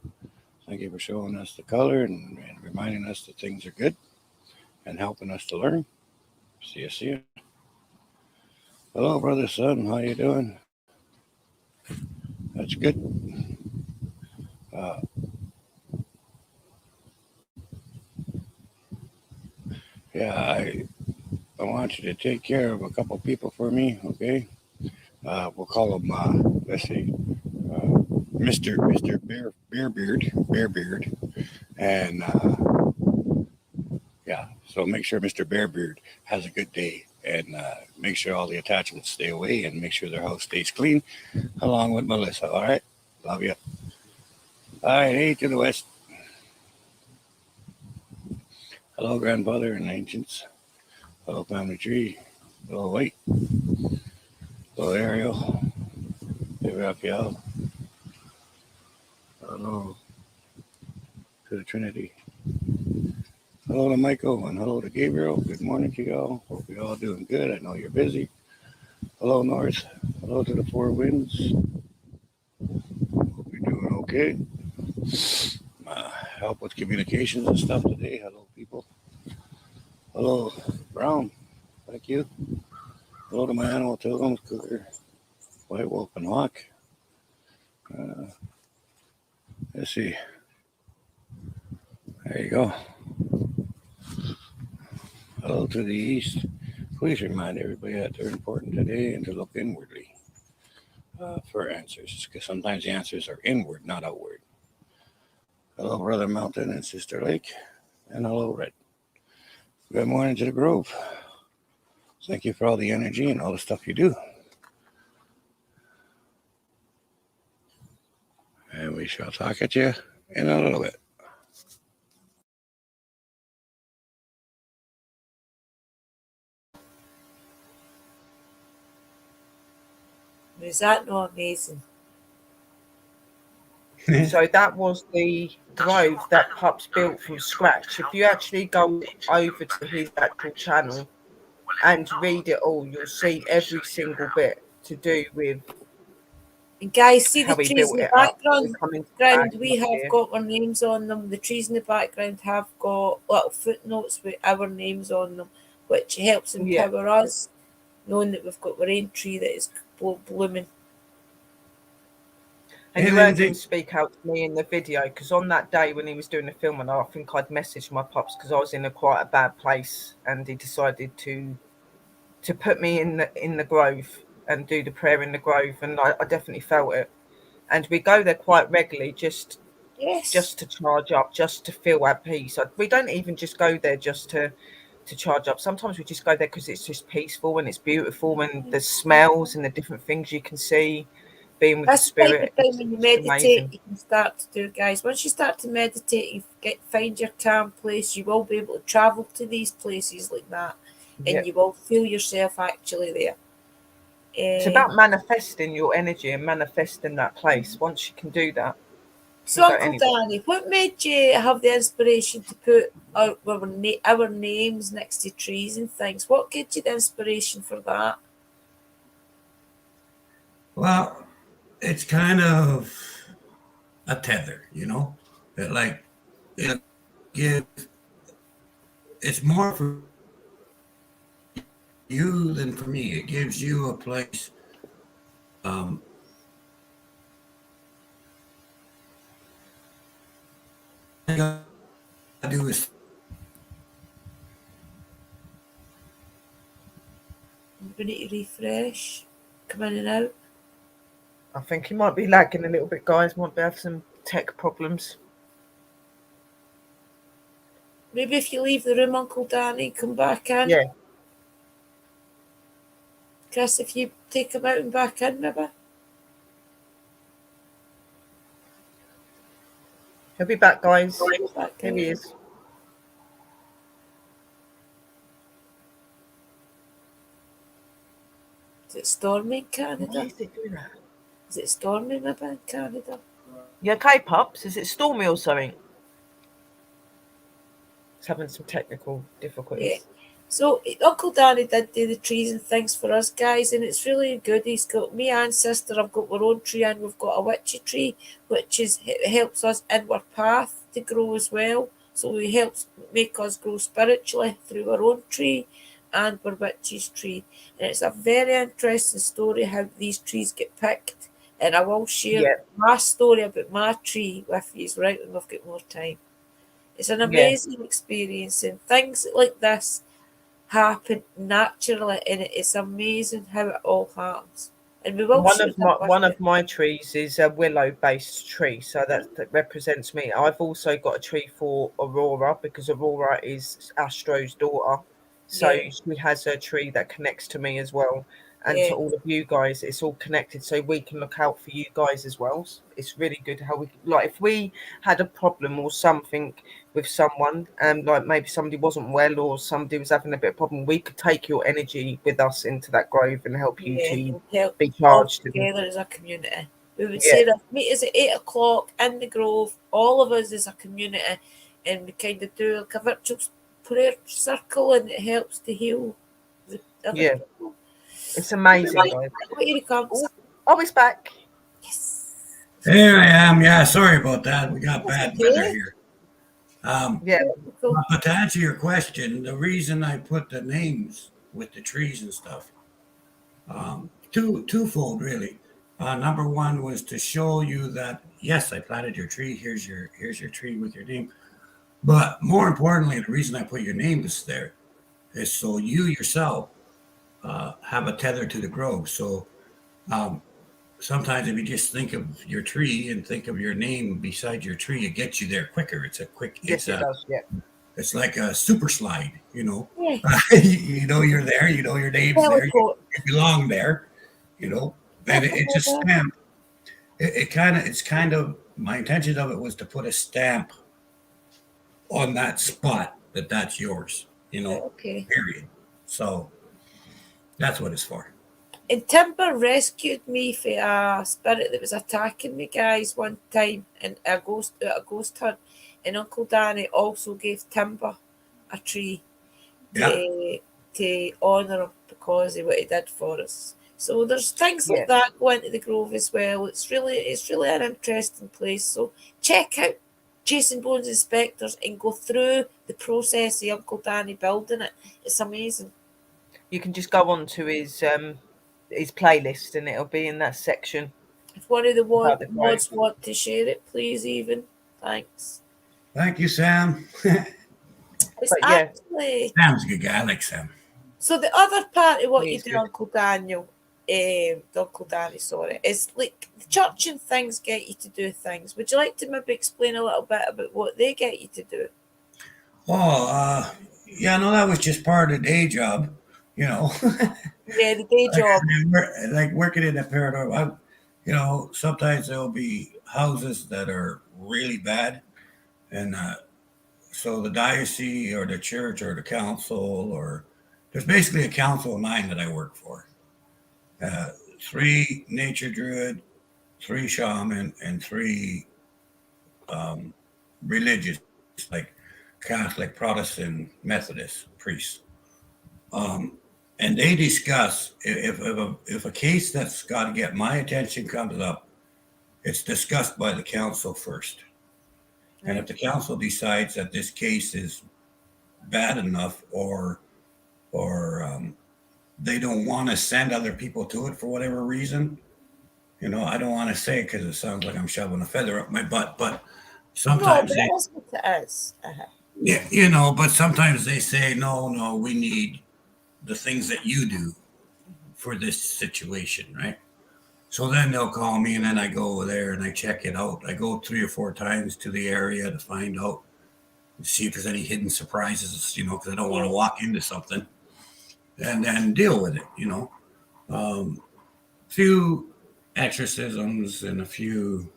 Thank you for showing us the color and reminding us that things are good and helping us to learn. See you. Hello, brother, son. How you doing? That's good. I want you to take care of a couple people for me, okay? We'll call them, let's see, Mr. Bearbeard, and so make sure Mr. Bearbeard has a good day, and make sure all the attachments stay away, and make sure their house stays clean, along with Melissa. All right, love you. All right, hey to the west. Hello, grandfather and ancients. Hello, family tree. Hello, White. Hello, Ariel. Hey, Raphael. Hello to the Trinity. Hello to Michael and hello to Gabriel. Good morning to y'all. Hope you're all doing good. I know you're busy. Hello, North. Hello to the Four Winds. Hope you're doing okay. Help with communications and stuff today. Hello, people. Hello, Brown. Thank you. Hello to my animal totems, Cooker, White Wolf, and Hawk. Let's see. There you go. Hello to the east. Please remind everybody that they're important today and to look inwardly for answers, because sometimes the answers are inward, not outward. Hello, Brother Mountain and Sister Lake. And hello, Red. Good morning to the Grove. Thank you for all the energy and all the stuff you do. And we shall talk at you in a little bit. Is that not amazing? So that was the grove that Pup's built from scratch. If you actually go over to his actual channel and read it all, you'll see every single bit to do with And guys, see how the he trees built in the it up. background. Coming to Ground, back we up have here. got our names on them. The trees in the background have got little footnotes with our names on them, which helps Yeah. empower us, knowing that we've got our own tree that is blooming. And Hey, you heard him Lindsay. speak out to me in the video, because on that day when he was doing the film, and I think I'd messaged my pops because I was in quite a bad place, and he decided to put me in the grove and do the prayer in the grove, and I definitely felt it. And we go there quite regularly, just Yes. to charge up, just to feel at peace. We don't even just go there just to charge up. Sometimes we just go there because it's just peaceful and it's beautiful, and the smells and the different things you can see. Being with the That's the type spirit, of time when you it's meditate, amazing. you can start to do it, guys. Once you start to meditate, you find your calm place, you will be able to travel to these places like that, Yeah. and you will feel yourself actually there. It's about manifesting your energy and manifesting that place. Once you can do that, you So, can go Uncle anywhere. Danny, what made you have the inspiration to put our names next to trees and things? What gave you the inspiration for that? Well, it's kind of a tether, you know, that like it gives. It's more for you than for me. It gives you a place. Um, all you gotta do is We need to refresh, come in and out. I think he might be lagging a little bit, guys. Might be having some tech problems. Maybe if you leave the room, Uncle Danny, come back in. Yeah. Chris, if you take him out and back in, maybe. He'll be back, guys. Back Here out. he is. Is it stormy in Why Canada? is it doing that? Is it stormy maybe in Canada? You okay, Pops? Is it stormy or something? It's having some technical difficulties. Yeah. So Uncle Danny did do the trees and things for us guys, and it's really good. He's got me and sister. I've got our own tree, and we've got a witchy tree, which is helps us in our path to grow as well. So he helps make us grow spiritually through our own tree and our witch's tree. And it's a very interesting story how these trees get picked. And I will share Yeah. my story about my tree with you right when we've got more time. It's an Yeah. amazing experience, and things like this happen naturally, and it's amazing how it all happens. And we will share that with One you. of my trees is a willow based tree, so that represents me. I've also got a tree for Aurora, because Aurora is Astro's daughter, so Yeah, she has a tree that connects to me as well, and yeah, to all of you guys. It's all connected, so we can look out for you guys as well. It's really good how we, like, if we had a problem or something with someone, like maybe somebody wasn't well or somebody was having a bit of problem, we could take your energy with us into that grove and help you yeah. to And help be all charged. And together as a community. We would yeah, say that meet us at 8 o'clock in the grove, all of us as a community, and we kind of do like a virtual prayer circle, and it helps to heal the other yeah, people. it's amazing, Right, guys. here he comes. Oh, he's back. Yes. Here I am. Yeah, sorry about that. We got That's bad weather okay. here. Yeah, Cool. But to answer your question, the reason I put the names with the trees and stuff, twofold really. Number one was to show you that yes, I planted your tree. Here's your tree with your name. But more importantly, the reason I put your names there is so you yourself have a tether to the grove. So um, sometimes if you just think of your tree and think of your name beside your tree, it gets you there quicker. It's a quick. yes, it does. Yeah, It's like a super slide. You know, Yeah. you know you're there. You know your name's there. Teleport. You belong there. You know, and it's a stamp. It's kind of my intention of it was to put a stamp on that spot that that's yours. You know, Okay. period. So that's what it's for. And Timber rescued me from a spirit that was attacking me, guys, one time in a ghost hunt. And Uncle Danny also gave Timber a tree Yeah. to honour him because of what he did for us. So there's things like that go into the Grove as well. It's really an interesting place. So check out Jason Bones Inspectors and go through the process of Uncle Danny building it. It's amazing. You can just go on to his playlist and it'll be in that section. If one of the About the mods Grove. want to share it, please, even. Thanks. Thank you, Sam. It's But yeah. actually Sam's a good guy. I like Sam. so the other part of what He you is do, good. Uncle Daniel, Uncle Danny, sorry, is like the church and things get you to do things. Would you like to maybe explain a little bit about what they get you to do? Oh, yeah, no, that was just part of the day job, you know. Yeah, the day job. Like working in a paranormal, sometimes there'll be houses that are really bad, and so the diocese or the church or the council or there's basically a council of 9 that I work for. 3 nature druid, 3 shaman, and 3 religious, like Catholic, Protestant, Methodist priests. And they discuss if a case that's got to get my attention comes up, it's discussed by the council first. And if the council decides that this case is bad enough or they don't want to send other people to it for whatever reason, I don't want to say it because it sounds like I'm shoving a feather up my butt, but sometimes No, but that's what it is. yeah, but sometimes they say, no, we need the things that you do for this situation, right? So then they'll call me and then I go over there and I check it out. I go 3 or 4 times to the area to find out, see if there's any hidden surprises, because I don't want to walk into something and then deal with it, few exorcisms and a few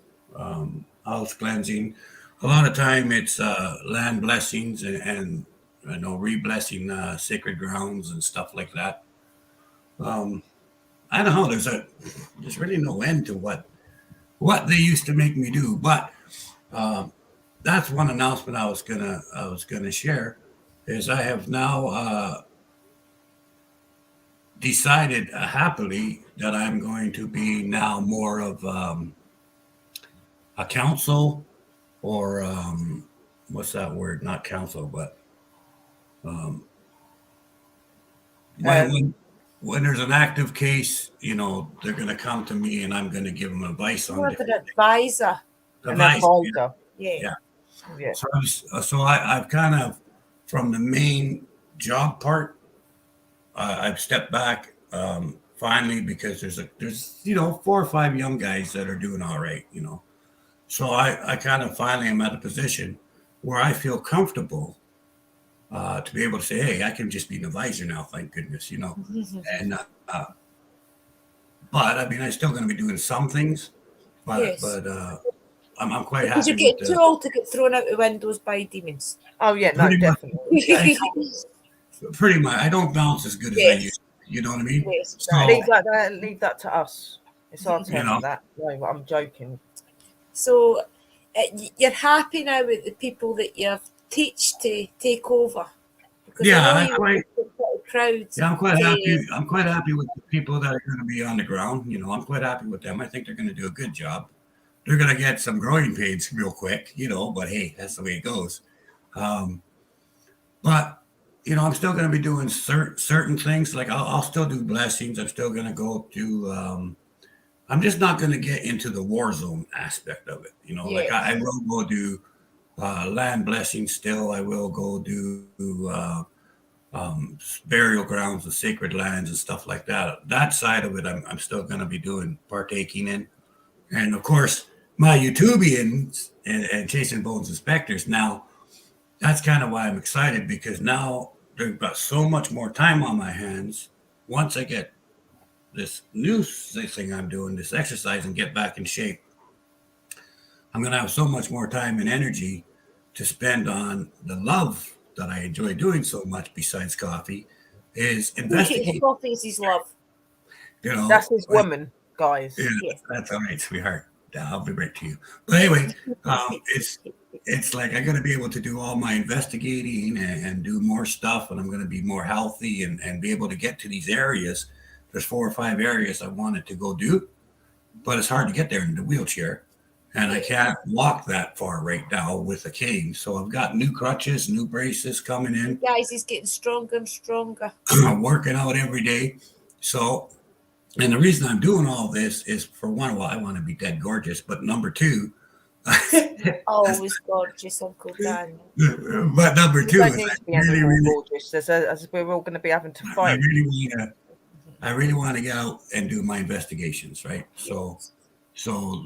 house cleansing. A lot of time it's land blessings and re-blessing sacred grounds and stuff like that. I don't know. There's really no end to what they used to make me do, but that's one announcement I was gonna share is I have now decided happily that I'm going to be now more of a counsel or what's that word? Not counsel, but when there's an active case, they're going to come to me and I'm going to give them advice on More of an advisor. advice. Yeah. So I've kind of, from the main job part, I've stepped back finally because there's 4 or 5 young guys that are doing all right, So I kind of finally am at a position where I feel comfortable to be able to say, hey, I can just be an advisor now, thank goodness, And but I mean, I'm still going to be doing some things, but I'm quite happy. Because you get too old to get thrown out the windows by demons. Oh yeah, no, definitely. Pretty much, I don't bounce as good as I used to. You know what I mean? Yes. So, leave that to us. It's our turn for that. No, I'm joking. So you're happy now with the people that you've teach to take over? Because I'm quite happy. I'm quite happy with the people that are going to be on the ground. I'm quite happy with them. I think they're going to do a good job. They're going to get some growing pains real quick, but hey, that's the way it goes. But I'm still going to be doing certain things. Like I'll still do blessings. I'm still going to go to. I'm just not going to get into the war zone aspect of it. Like I will go do land blessings. Still, I will go do burial grounds and sacred lands and stuff like that. That side of it, I'm still going to be partaking in. And of course, my YouTubians and Chasing Bones Inspectors now. That's kind of why I'm excited because now they've got so much more time on my hands. Once I get this new thing I'm doing, this exercise, and get back in shape, I'm going to have so much more time and energy to spend on the love that I enjoy doing so much besides coffee, is investigating. Coffee is his love. That's his woman, guys. Yeah, that's all right, sweetheart. I'll be right to you. But anyway, it's like I'm going to be able to do all my investigating and do more stuff, and I'm going to be more healthy and be able to get to these areas there's 4 or 5 areas I wanted to go do, but it's hard to get there in the wheelchair. And I can't walk that far right now with a cane. So I've got new crutches, new braces coming in. Guys, he's getting stronger and stronger. I'm working out every day. So, and the reason I'm doing all this is, for one, well, I want to be dead gorgeous, but number two, Always gorgeous, Uncle Dan. but number You two don't is need I to be any really, more really, gorgeous, as we're all going to be having to I fight. really want to get out and do my investigations, right? So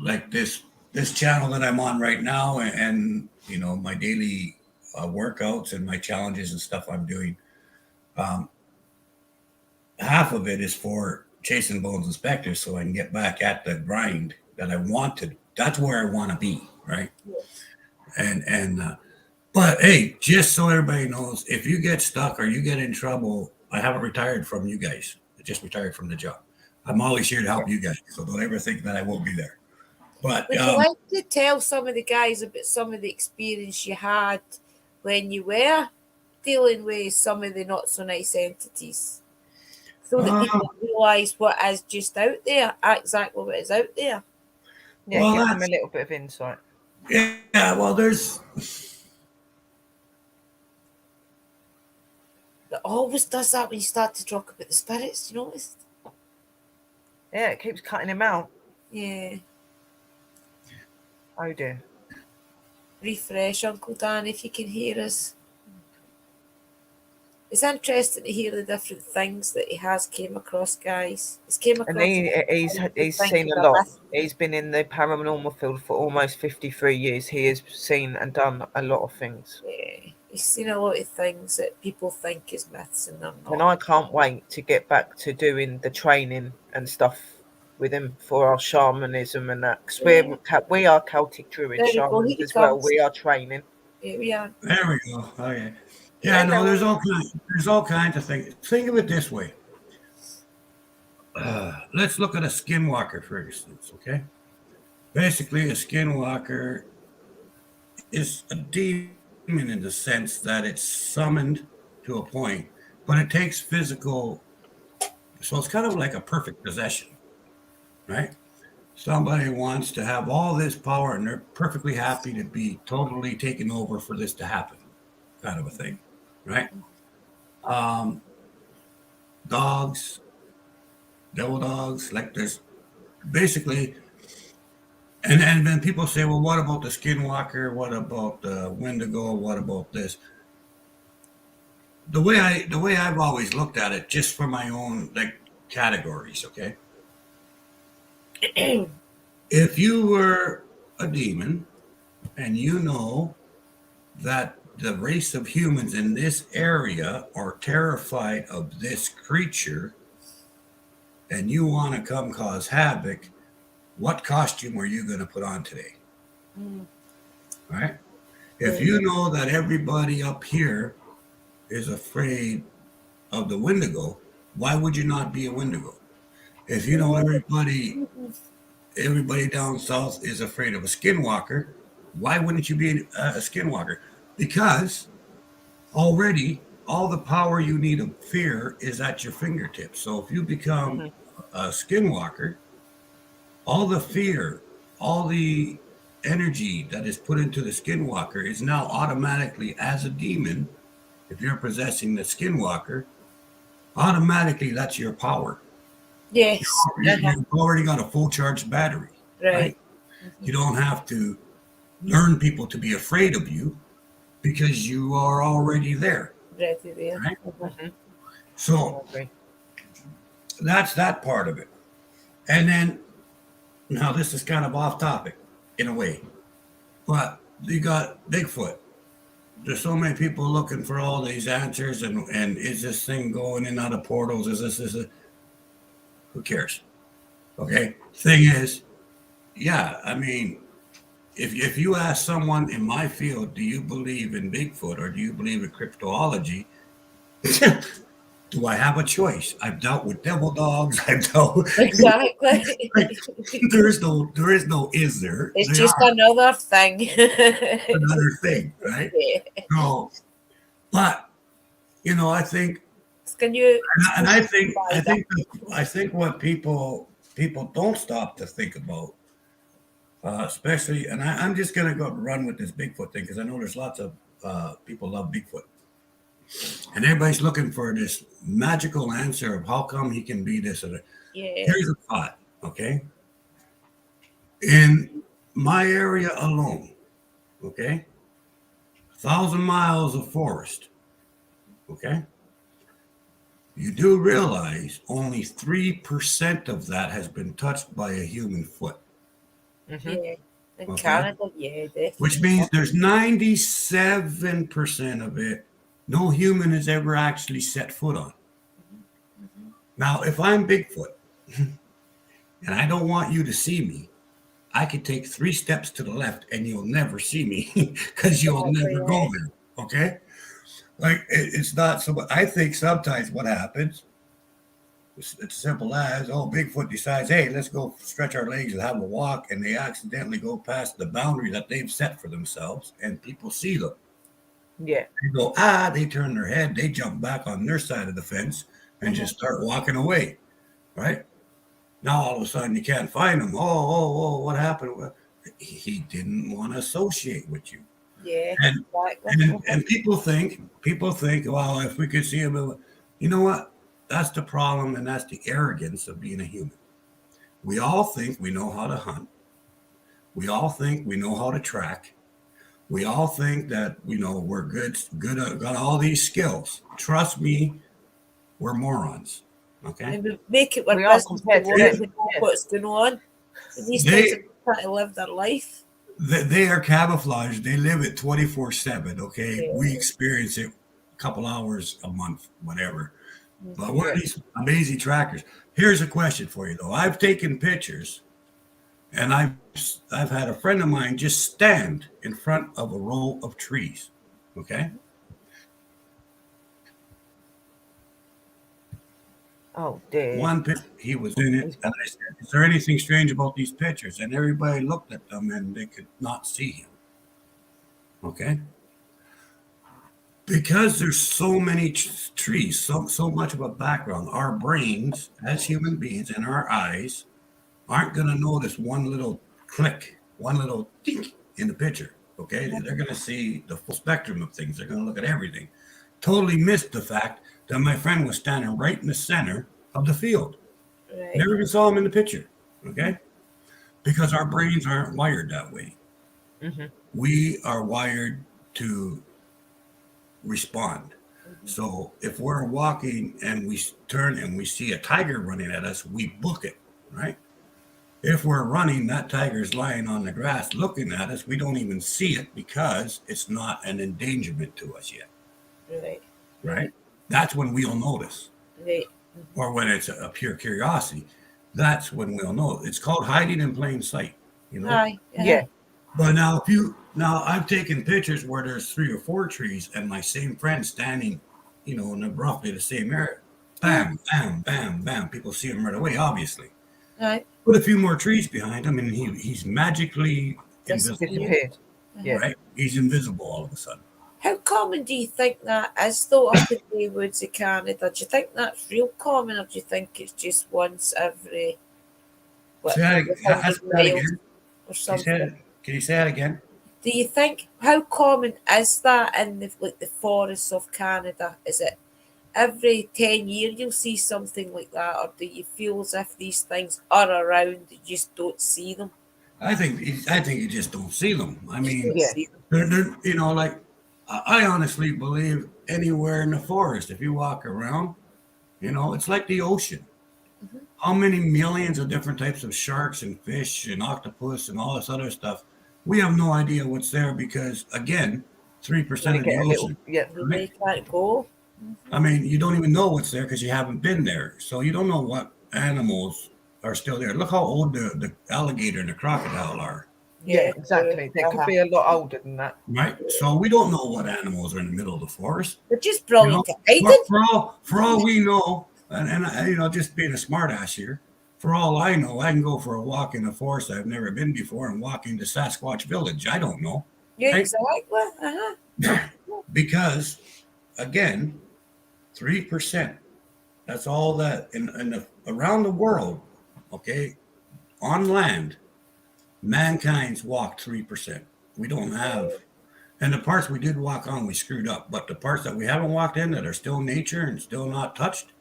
like this channel that I'm on right now, and you know, my daily workouts and my challenges and stuff I'm doing, half of it is for chasing bones inspectors, so I can get back at the grind that I want to. That's where I want to be, right? And but hey, just so everybody knows, if you get stuck or you get in trouble, I haven't retired from you guys. I just retired from the job. I'm always here to help you guys, so don't ever think that I won't be there. But Would you like to tell some of the guys about some of the experience you had when you were dealing with some of the not so nice entities, so that people realise what is just out there, exactly what is out there? Yeah, Well, give them a little bit of insight. yeah, well, there's. It always does that when you start to talk about the spirits. You notice? Yeah, it keeps cutting him out. Yeah. Oh dear. Refresh, Uncle Dan, if you can hear us. It's interesting to hear the different things that he has came across, guys. He's came across. And he's seen a lot. He's been in the paranormal field for almost 53 years. He has seen and done a lot of things. Yeah, he's seen a lot of things that people think is myths and they're not. And I can't wait to get back to doing the training and stuff with him for our shamanism and that. Because we are Celtic Druid shamans as well. We are training. Here we are. There we go. Okay. Yeah, no, there's all kinds of things. Think of it this way. Let's look at a skinwalker, for instance, okay? Basically, a skinwalker is a demon in the sense that it's summoned to a point, but it takes physical, so it's kind of like a perfect possession, right? Somebody wants to have all this power and they're perfectly happy to be totally taken over for this to happen, kind of a thing, right? Dogs, devil dogs, like there's basically, and then people say, well, what about the skinwalker? What about the Wendigo? What about this? The way I've always looked at it, just for my own like categories, okay? If you were a demon and you know that the race of humans in this area are terrified of this creature and you want to come cause havoc, what costume are you going to put on today? Right? If you know that everybody up here is afraid of the Wendigo, why would you not be a Wendigo? If you know everybody down south is afraid of a skinwalker, why wouldn't you be a skinwalker? Because already all the power you need of fear is at your fingertips. So if you become a skinwalker, all the fear, all the energy that is put into the skinwalker is now automatically, as a demon, if you're possessing the skinwalker, automatically that's your power. Yes. You've already got a full charged battery. Right? You don't have to learn people to be afraid of you because you are already there. Ready there. Right? So that's that part of it. And then, now this is kind of off topic in a way, but you got Bigfoot. There's so many people looking for all these answers, and is this thing going in and out of portals? Is this who cares? Okay. Thing is, yeah, I mean, if you ask someone in my field, do you believe in Bigfoot or do you believe in cryptozoology? Do I have a choice? I've dealt with devil dogs. I've dealt exactly. there is no is there? It's they just another thing. Another thing, right? Yeah. No, but you know, I think Can you? And I think what people don't stop to think about, especially, and I'm just gonna go run with this Bigfoot thing because I know there's lots of people love Bigfoot, and everybody's looking for this magical answer of how come he can be this or that. Yeah. Here's a thought, okay? In my area alone, okay, 1,000 miles of forest, okay. You do realize only 3% of that has been touched by a human foot. Yeah. In Okay. Canada, yeah, definitely. Which means there's 97% of it no human has ever actually set foot on. Now, if I'm Bigfoot and I don't want you to see me, I could take 3 steps to the left and you'll never see me because you'll never go there. Okay? Like, it's not so much. I think sometimes what happens, it's simple as, Bigfoot decides, hey, let's go stretch our legs and have a walk, and they accidentally go past the boundary that they've set for themselves, and people see them. Yeah. They go, they turn their head, they jump back on their side of the fence and just start walking away, right? Now all of a sudden you can't find him. What happened? Well, he didn't want to associate with you. Yeah, And, exactly. and people think, well, if we could see him, you know what? That's the problem, and that's the arrogance of being a human. We all think we know how to hunt. We all think we know how to track. We all think that, we're good, got all these skills. Trust me, we're morons. Okay. And we make it our We are business to compared to work them, and know what's going on. And these They- guys are trying to live their life. They are camouflaged. They live it 24/7. Okay. Yeah. We experience it a couple hours a month, whatever. But we're these amazing trackers. Here's a question for you, though. I've taken pictures, and I've had a friend of mine just stand in front of a row of trees. Okay. Oh dear. One picture, he was in it, and I said, "Is there anything strange about these pictures?" And everybody looked at them, and they could not see him. Okay. Because there's so many trees, so much of a background, our brains as human beings and our eyes aren't going to notice one little click, one little dink in the picture. Okay, they're going to see the full spectrum of things. They're going to look at everything. Totally missed the fact that my friend was standing right in the center of the field. Right. Never even saw him in the picture. Okay, because our brains aren't wired that way. We are wired to respond. So if we're walking and we turn and we see a tiger running at us, we book it, right? If we're running, that tiger's lying on the grass looking at us, we don't even see it because it's not an endangerment to us yet. Right? That's when we'll notice. Right. Or when it's a pure curiosity, that's when we'll know. It's called hiding in plain sight. Aye. Yeah. But now I've taken pictures where there's 3 or 4 trees and my same friend standing, in roughly the same area. Bam, bam, bam, bam. People see him right away, obviously. Aye. Put a few more trees behind him and he's magically invisible. Disappeared. Yeah. Right? He's invisible all of a sudden. How common do you think that is, though, up in the woods of Canada? Do you think that's real common, or do you think it's just once every Say that 100 miles again. or something? Can you say that again? Do you think, how common is that in the forests of Canada? Is it every 10 years you'll see something like that, or do you feel as if these things are around, you just don't see them? I think you just don't see them. I mean, Yeah. they're I honestly believe anywhere in the forest, if you walk around, it's like the ocean. How many millions of different types of sharks and fish and octopus and all this other stuff? We have no idea what's there because, again, 3% of the ocean. They can't go. I mean, you don't even know what's there because you haven't been there. So you don't know what animals are still there. Look how old the alligator and the crocodile are. Yeah, exactly. They could be a lot older than that. Right. So we don't know what animals are in the middle of the forest. They're just brilliant to hide it. For all we know, and just being a smart ass here, for all I know, I can go for a walk in the forest I've never been before and walk into Sasquatch Village. I don't know. Yeah, Right? exactly. Because, again, 3%. That's all that around the world, okay, on land, mankind's walked 3%. We don't have, and the parts we did walk on, we screwed up. But the parts that we haven't walked in that are still nature and still not touched,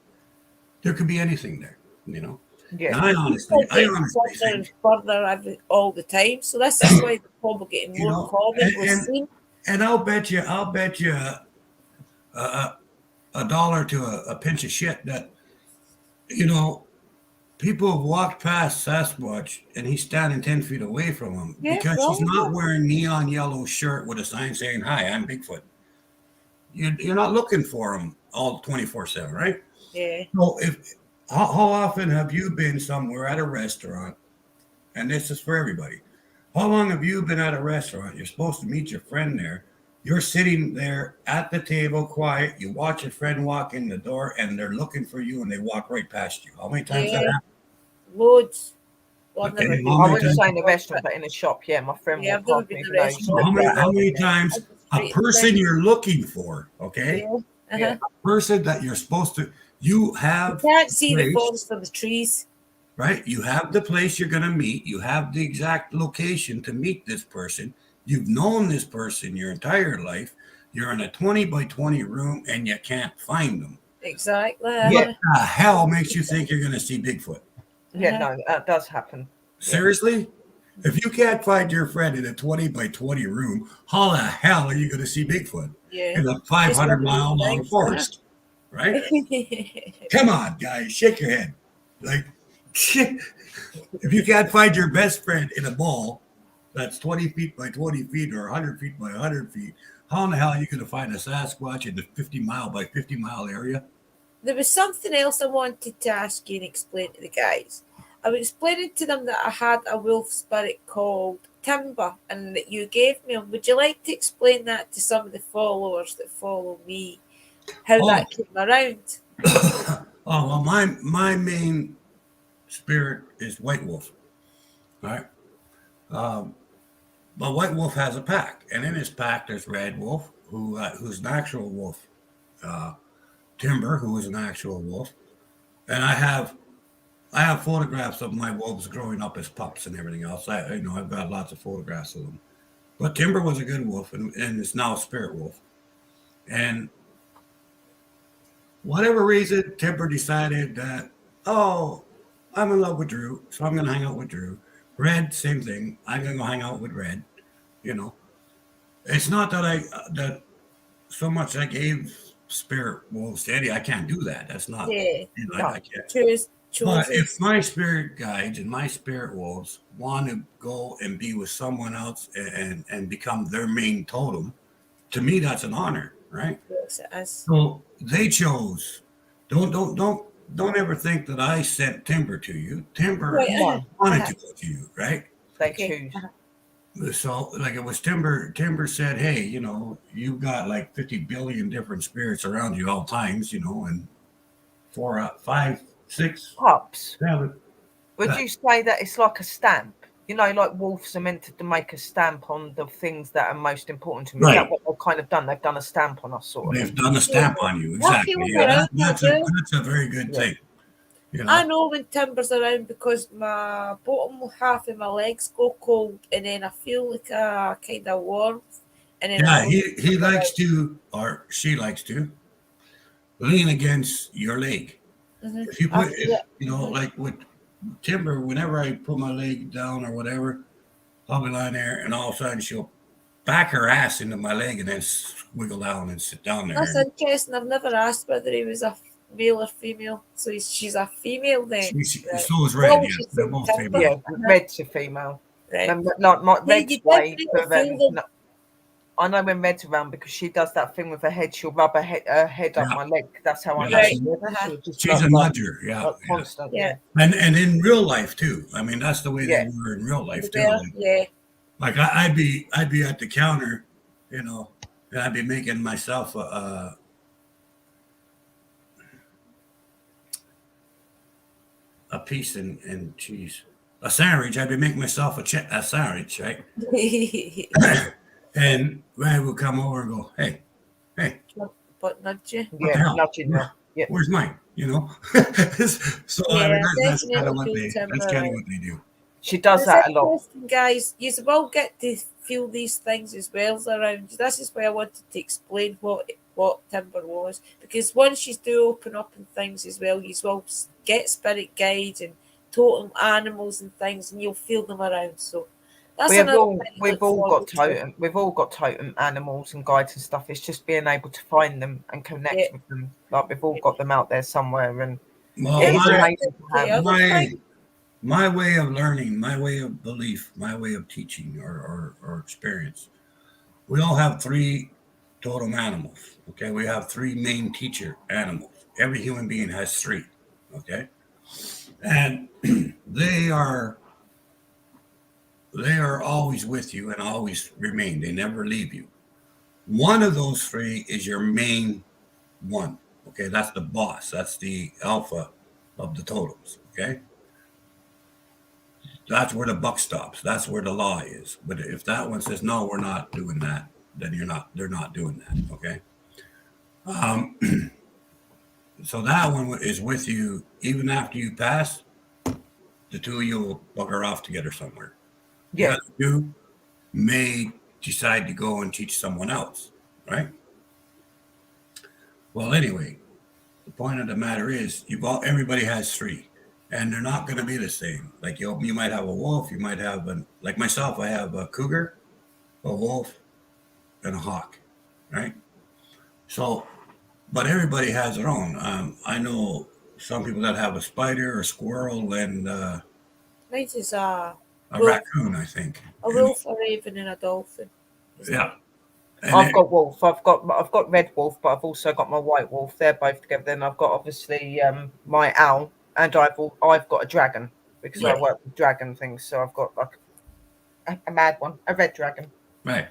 there could be anything there, you know. Yeah. And I honestly further and think, further all the time. So this is why the probably getting you more know, common. We're seeing and I'll bet you a dollar to a pinch of shit that, you know, people have walked past Sasquatch and he's standing 10 feet away from him because he's not wearing neon yellow shirt with a sign saying, "Hi, I'm Bigfoot." You're not looking for him all 24/7, right? yeah. So how often have you been somewhere at a restaurant? And this is for everybody. How long have you been at a restaurant? You're supposed to meet your friend there. You're sitting there at the table, quiet. You watch your friend walk in the door, and they're looking for you, and they walk right past you. How many times that happened? Loads. Well, I've Okay, never how been I many wouldn't times- say in a restaurant, but in a shop. Yeah, my friend Yeah, walked I've never past me. been in a even though he's restaurant. not How that. many times a person you're looking for, okay? Yeah. Yeah. A person that you're supposed to, you have You can't see the place, forest for the trees. right? You have the place you're going to meet. You have the exact location to meet this person. You've known this person your entire life. You're in a 20 by 20 room and you can't find them. Exactly. Yeah. What the hell makes you think you're going to see Bigfoot? Yeah, no, that does happen. Seriously? If you can't find your friend in a 20 by 20 room, how the hell are you going to see Bigfoot Yeah. in a 500-mile long forest? Right? Come on, guys, shake your head. Like, if you can't find your best friend in a mall that's 20 feet by 20 feet or 100 feet by 100 feet, how in the hell are you going to find a Sasquatch in the 50-mile by 50-mile area? There was something else I wanted to ask you and explain to the guys. I was explaining to them that I had a wolf spirit called Timber and that you gave me. Would you like to explain that to some of the followers that follow me? How that came around? Oh, well, my main spirit is White Wolf, right? But White Wolf has a pack, and in his pack there's Red Wolf, who's an actual wolf, Timber, who is an actual wolf, and I have photographs of my wolves growing up as pups and everything else. I've got lots of photographs of them. But Timber was a good wolf, and is now a spirit wolf. And whatever reason, Timber decided that, oh, I'm in love with Drew, so I'm going to hang out with Drew. Red, same thing. I'm going to go hang out with Red. You know, it's not that that so much I gave spirit wolves to Eddie. I can't do that. That's not, Yeah. I can't. Choose. But if my spirit guides and my spirit wolves want to go and be with someone else and become their main totem, to me that's an honor, right? Yes, it is. So they chose. Don't ever think that I sent Timber to you. Timber wanted to go to you, right? They choose. So like it was Timber. Timber said, "Hey, you know, you've got like 50 billion different spirits around you all times, you know, and 4, 5, 6, Pups. 7." Would you say that it's like a stamp? You know, like wolves are meant to make a stamp on the things that are most important to me. Is that what they've kind of done? They've done a stamp on us, sort of. They've done a stamp on you, exactly. Yeah, that's a very good thing. You know? I know when Timber's around because my bottom half of my legs go cold and then I feel like a kind of warmth. And then Yeah, he likes to, or she likes to, lean against your leg. Mm-hmm. If you put, you know, like with Timber, whenever I put my leg down or whatever, I'll be lying there and all of a sudden she'll back her ass into my leg and then wiggle down and sit down there. That's interesting. I've never asked whether he was a male or female. So she's a female then. So is Red, yeah. They're both female. Yeah, Red's a female. Right. Like Red's way feel I know when Red's around because she does that thing with her head. She'll rub her head up my leg. That's how I know. She's a nudger, constant. Yeah. And in real life too. I mean, that's the way they were in real life too. Like, I'd be at the counter, you know, and I'd be making myself a piece and cheese, a sandwich. I'd be making myself a sandwich, right? And Red would come over and go, hey, but nudge you. What the Yeah, hell? nudging you. Yeah. Where's mine? You know. So I mean, Yeah, that's kind of definitely what feel they. That's timber. kind of what they do. She does It's that a lot. interesting, guys. You will get to feel these things as well around you. This is why I wanted to explain what timber was, because once you do open up and things as well, you will get spirit guides and totem animals and things, and you'll feel them around. So that's another thing to We've look all got forward to. totem. We've all got totem animals and guides and stuff. It's just being able to find them and connect Yeah. with them. Like we've all got them out there somewhere, and Well, it is Yeah, amazing to the have. other thing. my way of learning, my way of belief, my way of teaching or experience. We all have three totem animals. Okay, we have three main teacher animals. Every human being has three. Okay, and they are they are always with you and always remain. They never leave you. One of those three is your main one. Okay, that's the boss. That's the alpha of the totems. Okay, that's where the buck stops. That's where the law is. But if that one says no, we're not doing that, then you're not. They're not doing that. Okay. Um, so that one is with you even after you pass. The two of you will bugger off together somewhere. The Yeah, other two may decide to go and teach someone else, right? Well, anyway, the point of the matter is, everybody has three, and they're not going to be the same. Like you might have a wolf, you might have like myself. I have a cougar, a wolf, and a hawk, right? So, but everybody has their own. I know some people that have a spider, a squirrel, and Mine is a wolf, raccoon, I think. a wolf, a raven, and a dolphin. Yeah, and I've got wolf. I've got red wolf, but I've also got my white wolf. They're both together. Then I've got obviously my owl, and I've got a dragon because Yeah. I work with dragon things. So I've got like a mad one, a red dragon. right.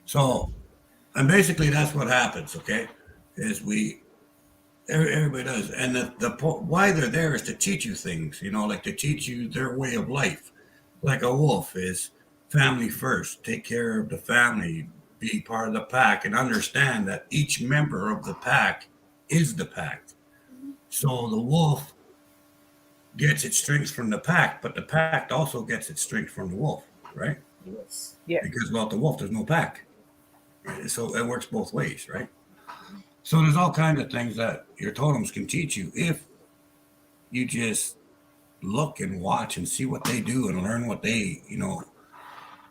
So, and basically that's what happens. Okay, is everybody does, and why they're there is to teach you things. You know, like to teach you their way of life. Like a wolf is family first. Take care of the family. Be part of the pack, and understand that each member of the pack is the pack. So the wolf gets its strength from the pack, but the pack also gets its strength from the wolf, right? Yes. Yeah, Because without the wolf, there's no pack. Right? So it works both ways, right? So there's all kinds of things that your totems can teach you if you just look and watch and see what they do and learn what they,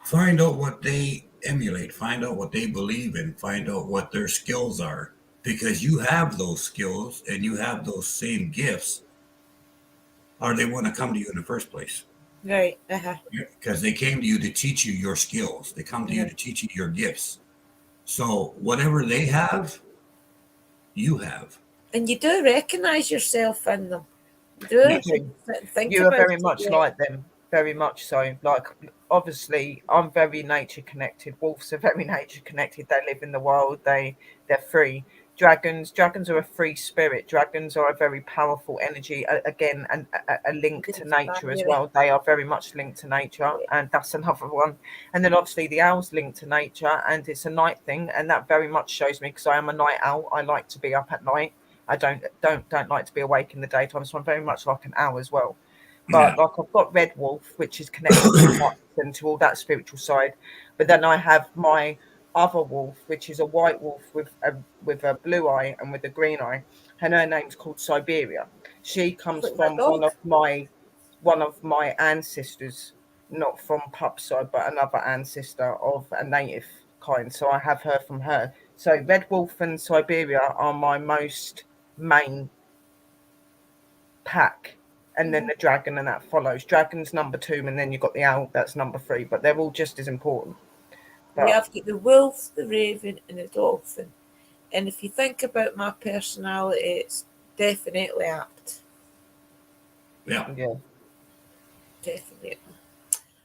find out what they emulate, find out what they believe in, find out what their skills are, because you have those skills and you have those same gifts, or they want to come to you in the first place. Right. Because they came to you to teach you your skills. They come to you to teach you your gifts. So whatever they have, you have. And you do recognise yourself in them. You do. you do. Think You are about very it, much yeah. like them. Very much so. Like obviously, I'm very nature connected. Wolves are very nature connected. They live in the wild. They're free. Dragons are a free spirit. Dragons are a very powerful energy. Again, a link to nature as well. They are very much linked to nature, and that's another one. And then obviously the owl's linked to nature, and it's a night thing, and that very much shows me because I am a night owl. I like to be up at night. I don't like to be awake in the daytime, so I'm very much like an owl as well. But like I've got Red Wolf, which is connected to nuts and to all that spiritual side. But then I have my other wolf, which is a white wolf with a blue eye and with a green eye, and her name's called Siberia. She comes Like my from dog. one of my ancestors, not from pup side, but another ancestor of a native kind. So I have her from her. So Red Wolf and Siberia are my most main pack, and then the dragon, and that follows. Dragon's number 2, and then you've got the owl, that's number 3, but they're all just as important. We But have got the wolf, the raven, and the dolphin. And if you think about my personality, it's definitely apt. Yeah. Definitely.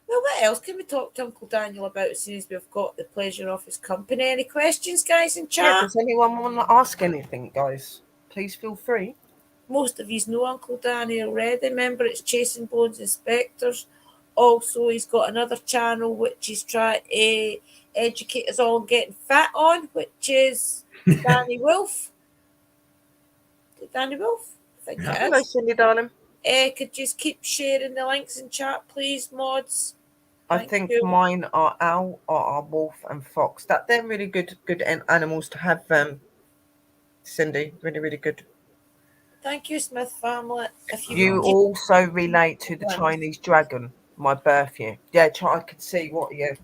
Well, what else can we talk to Uncle Daniel about as soon as we've got the pleasure of his company? Any questions, guys, in chat? does anyone want to ask anything, guys? Please feel free. Most of you know Uncle Danny already. Remember, it's Chasing Bones Inspectors Also, he's got another channel which he's trying to educate us all on getting fat on, which is Danny Wolf. Danny Wolf? I think Yeah. it Hello, is. Cindy, darling. Could you just keep sharing the links in chat, please, mods? I Thank think you. mine are owl, are wolf, and fox. That they're really good animals to have. Cindy, really, really good. Thank you, Smith family. If you You would keep also relate to the links. Chinese dragon, my birth year. Yeah, I could see what you.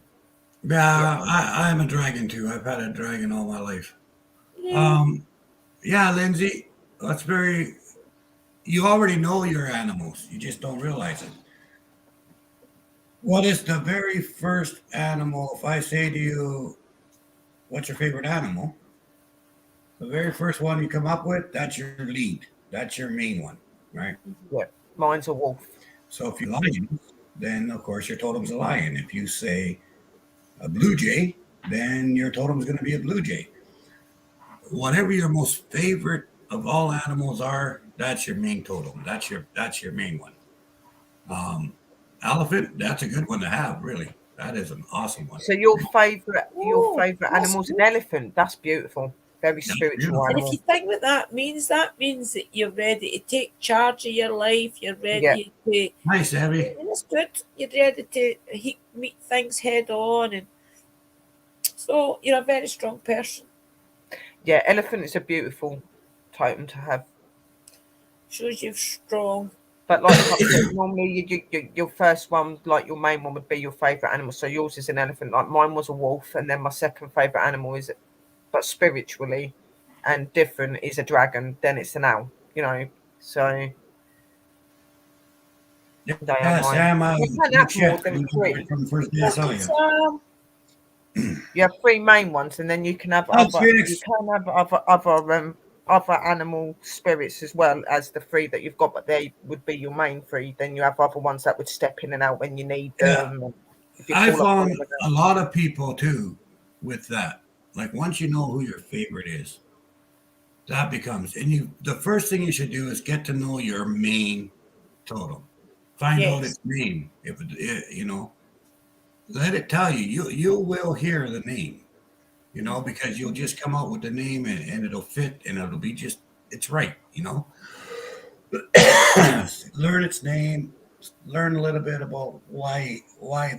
Yeah, I'm a dragon too. I've had a dragon all my life. Yeah. Yeah, Lindsay, that's very. You already know your animals. You just don't realize it. What is the very first animal? If I say to you, "What's your favorite animal?" The very first one you come up with, that's your lead. That's your main one, right? Yeah, mine's a wolf. So if you lion, then of course your totem's a lion. If you say a blue jay, then your totem's going to be a blue jay. Whatever your most favorite of all animals are, that's your main totem. That's your main one. Um, Elephant, that's a good one to have. Really, that is an awesome one. So your favorite Oh, that's animal's an good. elephant. That's beautiful. Very That's spiritual beautiful. And if you animal. think what that means that you're ready to take charge of your life. You're Yeah. ready to. Nice, Abby. And it's good. You're ready to meet things head on, and so you're a very strong person. Yeah, elephant is a beautiful totem to have. Shows you're strong. But like I said, normally your first one, like your main one, would be your favourite animal. So yours is an elephant. Like mine was a wolf, and then my second favourite animal is, but spiritually and different, is a dragon. Then it's an owl. You know, so they are Yeah, mine. Sam, You can't good have more shit. than You know, right three. from the first day I saw you. You have three main ones, and then you can have Thanks, other. Phoenix. You can have other animal spirits as well as the three that you've got, but they would be your main three. Then you have other ones that would step in and out when you need Yeah. them. If you I call upon found them. a lot of people too with that. Like once you know who your favorite is, that becomes the first thing you should do is get to know your main totem. Find out Yes. its name. If let it tell you. You will hear the name, because you'll just come out with the name and it'll fit and it'll be just it's right. Learn its name, learn a little bit about why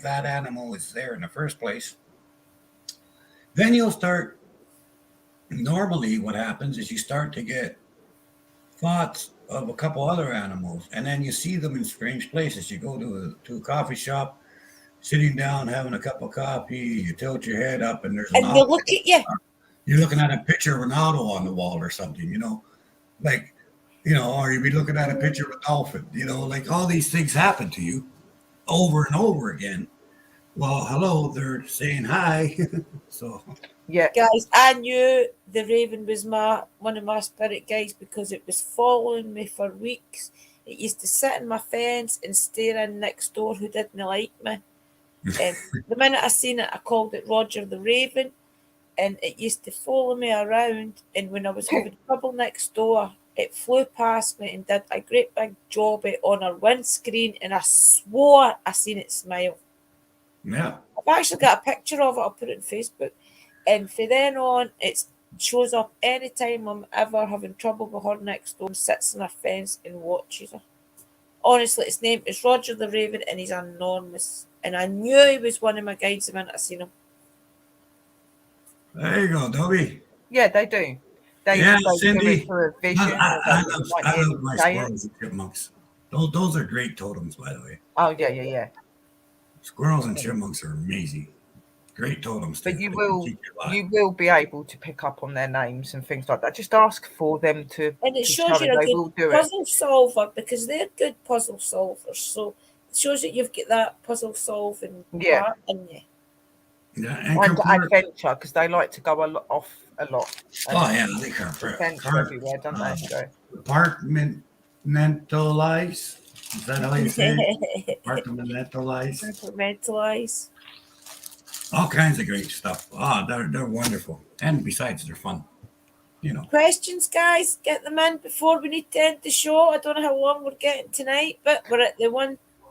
that animal is there in the first place. Then you'll start. Normally, what happens is you start to get thoughts of a couple other animals, and then you see them in strange places. You go to a coffee shop, sitting down, having a cup of coffee. You tilt your head up, and there's an And they owl. look at you. You're looking at a picture of Ronaldo on the wall or something. Like or you'd be looking at a picture of a dolphin. Like all these things happen to you over and over again. Well, hello, they're saying hi. So Yeah, Guys, I knew the raven was one of my spirit guides because it was following me for weeks. It used to sit in my fence and stare in next door who didn't like me. The minute I seen it, I called it Roger the Raven, and it used to follow me around. And when I was having trouble next door, it flew past me and did a great big job on our windscreen, and I swore I seen it smile. yeah. I've actually got a picture of it. I'll put it on Facebook. And from then on, it shows up anytime I'm ever having trouble with her next door and sits on a fence and watches her. Honestly, his name is Roger the Raven, and he's enormous. And I knew he was one of my guides the minute I seen him. There you go, Dobby. yeah, they do. They Yeah, do it Cindy. for a vision, or I they love, might I hear love you my say it. squirrels and chipmunks. Those are great totems, by the way. Oh yeah. Squirrels and chipmunks are amazing. Great totems too. But They can keep you alive. you will be able to pick up on their names and things like that. Just ask for them to And it to shows tell you. you're a They good will do it. puzzle solver because they're good puzzle solvers. So it shows that you've got that puzzle solving Yeah. part in you. Yeah, And adventure, because they like to go off a lot. Oh yeah, they can Adventure everywhere, don't they? So. Compartmentalize. Is that how you say it? Compartmentalize. Compartmentalize. All kinds of great stuff. They're wonderful, and besides, they're fun. Questions, guys? Get them in before we need to end the show. I don't know how long we're getting tonight, but we're at the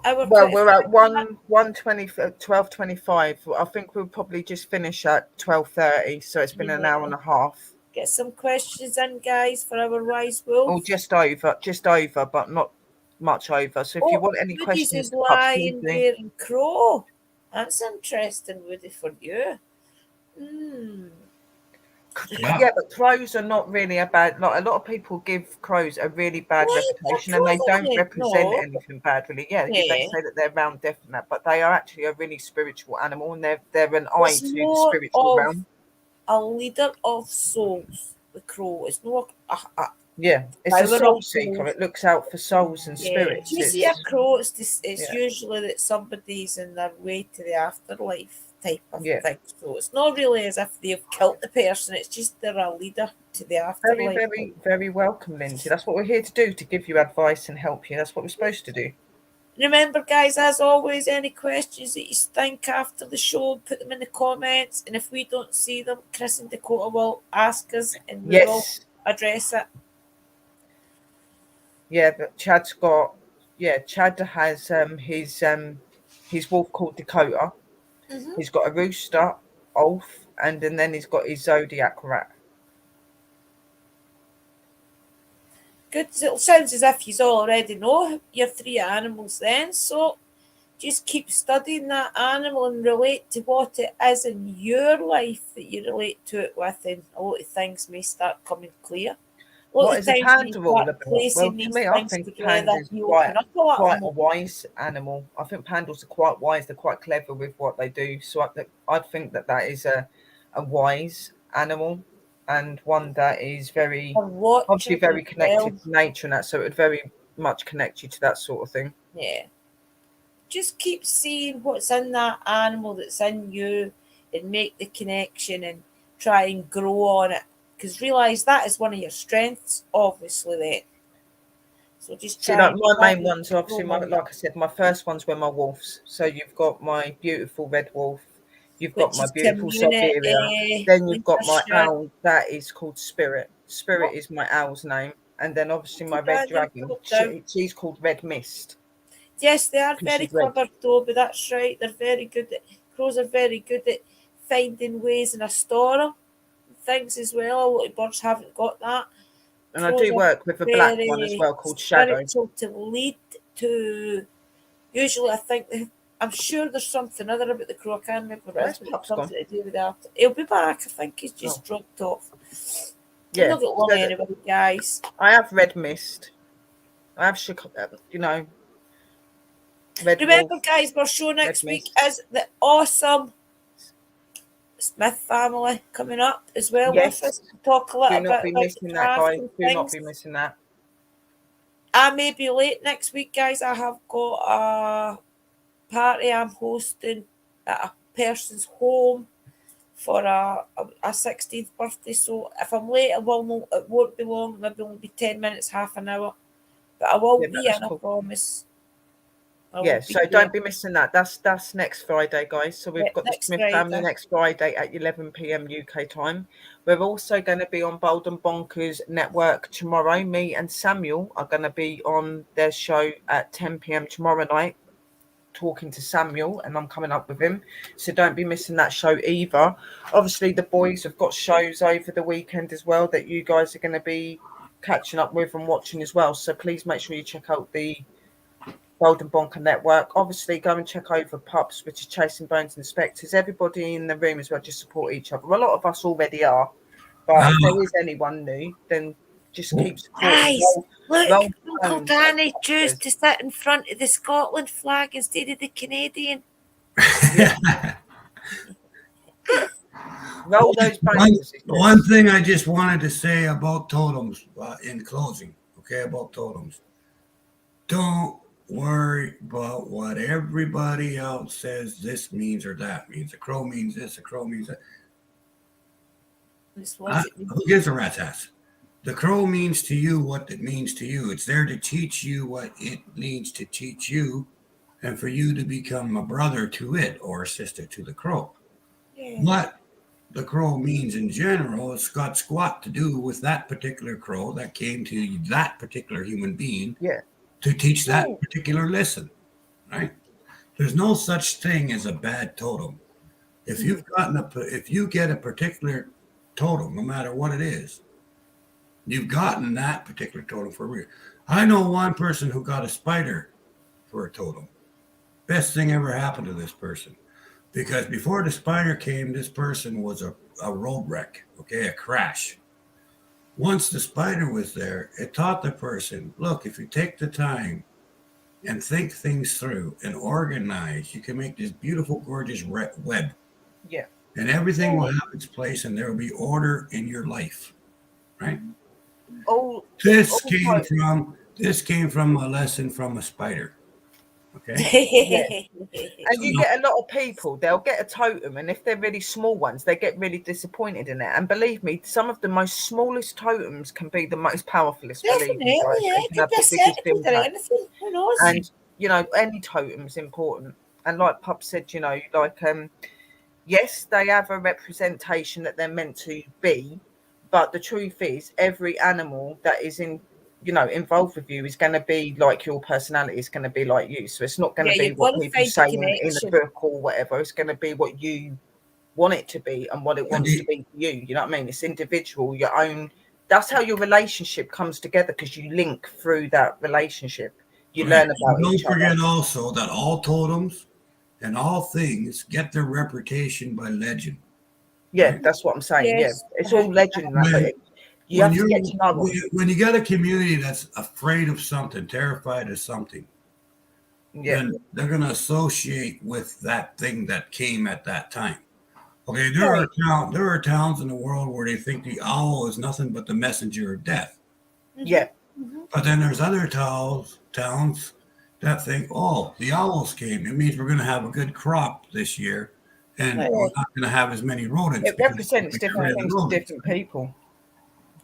Well, we're at 1:20, 12:25. I think we'll probably just finish at 12:30. So it's been an hour and a half. Get some questions in, guys, for our wise Or wolf. just over, but not much over. So if you want any Woody's questions, is pups, please lying do. there in Crow. That's interesting, Woody, for you. Yeah, but crows are not really a bad. Like a lot of people give crows a really bad reputation, and they don't represent anything bad, really. Yeah, they say that they're round, deaf, and that, but they are actually a really spiritual animal, and they're an eye It's to the more spiritual of realm. a leader of souls, the crow. It's not Yeah, it's a soul seeker. It looks out for souls and spirits. You see a crow, it's Yeah. usually that somebody's in their way to the afterlife type of Yeah. thing. So it's not really as if they've killed the person, it's just they're a leader to the Very, afterlife. very, very welcome, Lindsay. That's what we're here to do, to give you advice and help you. That's what we're supposed to do. Remember, guys, as always, any questions that you think after the show, put them in the comments. And if we don't see them, Chris and Dakota will ask us and we will address it. Yeah, but Chad has his wolf called Dakota. He's got a rooster, Ulf, and then he's got his zodiac rat. Good. It sounds as if you already know your three animals then. So just keep studying that animal and relate to what it is in your life that you relate to it with, and a lot of things may start coming clear. What is a panda all about? Well, to me, I think panda's quite a wise animal. I think pandas are quite wise. They're quite clever with what they do. So I think that is a wise animal, and one that is obviously very connected to nature and that. So it would very much connect you to that sort of thing. Yeah. Just keep seeing what's in that animal that's in you and make the connection and try and grow on it. Because realise that is one of your strengths, obviously, then. So just try. See, like my main ones, obviously, like I said, my first ones were my wolves. So you've got my beautiful red wolf, you've got my beautiful Siberia, then you've got my owl that is called Spirit. Spirit is my owl's name, and then obviously my red dragon, she's called Red Mist. Yes, they are very clever, though, but that's right. They're very good crows are very good at finding ways in a storm. Things as well. A lot of birds haven't got that. And I do work with a black one as well called Shadow. To lead to, usually I think I'm sure there's something other about the crow. I can't remember what it is, but something to do with that. He'll be back. I think he's just dropped off. Yeah, not got long anyway, guys. I have Red Mist. I have Remember, guys, our show next week is the awesome Smith family coming up as well with us to talk a little bit about the craft and things. Do not be missing that. I may be late next week, guys. I have got a party I'm hosting at a person's home for a 16th birthday. So if I'm late, it won't be long. Maybe only be 10 minutes, half an hour. But I will be in, I promise. So don't be missing that. That's next Friday, guys. So we've got the Smith family next Friday at 11 p.m. UK time. We're also going to be on Bold and Bonkers Network tomorrow. Me and Samuel are going to be on their show at 10 p.m. tomorrow night, talking to Samuel, and I'm coming up with him. So don't be missing that show either. Obviously, the boys have got shows over the weekend as well that you guys are going to be catching up with and watching as well. So please make sure you check out the Golden Bonker Network. Obviously, go and check over Pups, which is Chasing Bones and Spectres. Everybody in the room as well, just support each other. A lot of us already are, but if there is anyone new, then just keep supporting. Guys, look, Uncle Danny chose to sit in front of the Scotland flag instead of the Canadian. Roll those bones. One thing I just wanted to say about totems in closing, about totems. Don't worry about what everybody else says this means or that means. A crow means this, a crow means that. Who gives a rat's ass? The crow means to you what it means to you. It's there to teach you what it needs to teach you, and for you to become a brother to it or a sister to the crow. What the crow means in general, it's got squat to do with that particular crow that came to that particular human being to teach that particular lesson. right? There's no such thing as a bad totem. If you get a particular totem, no matter what it is, you've gotten that particular totem for a reason. I know one person who got a spider for a totem. Best thing ever happened to this person. Because before the spider came, this person was a road wreck, okay, a crash. Once the spider was there, it taught the person, look, if you take the time and think things through and organize, you can make this beautiful, gorgeous web. Yeah. And everything will have its place and there will be order in your life, right? This came from a lesson from a spider. Okay. And you get a lot of people, they'll get a totem, and if they're really small ones, they get really disappointed in it. And believe me, some of the most smallest totems can be the most powerful. Definitely, yeah. They can have the biggest impact. Who knows? And you know, any totem's important. And like Pup said, you know, like yes, they have a representation that they're meant to be, but the truth is, every animal that is involved with you is going to be like your personality, is going to be like you. So it's not going to be what people say in a book or whatever. It's going to be what you want it to be and what it wants to be for you. You know what I mean? It's individual, your own. That's how your relationship comes together, because you link through that relationship. You learn about each other. Don't forget also that all totems and all things get their reputation by legend. Yeah, right? That's what I'm saying. Yes. Yeah, it's all legend. You have to get to know them. When you got a community that's afraid of something, terrified of something, then they're going to associate with that thing that came at that time. Okay, there are towns in the world where they think the owl is nothing but the messenger of death. Yeah. But then there's other towns that think, oh, the owls came. It means we're going to have a good crop this year, and we're not going to have as many rodents. It represents different things to different people.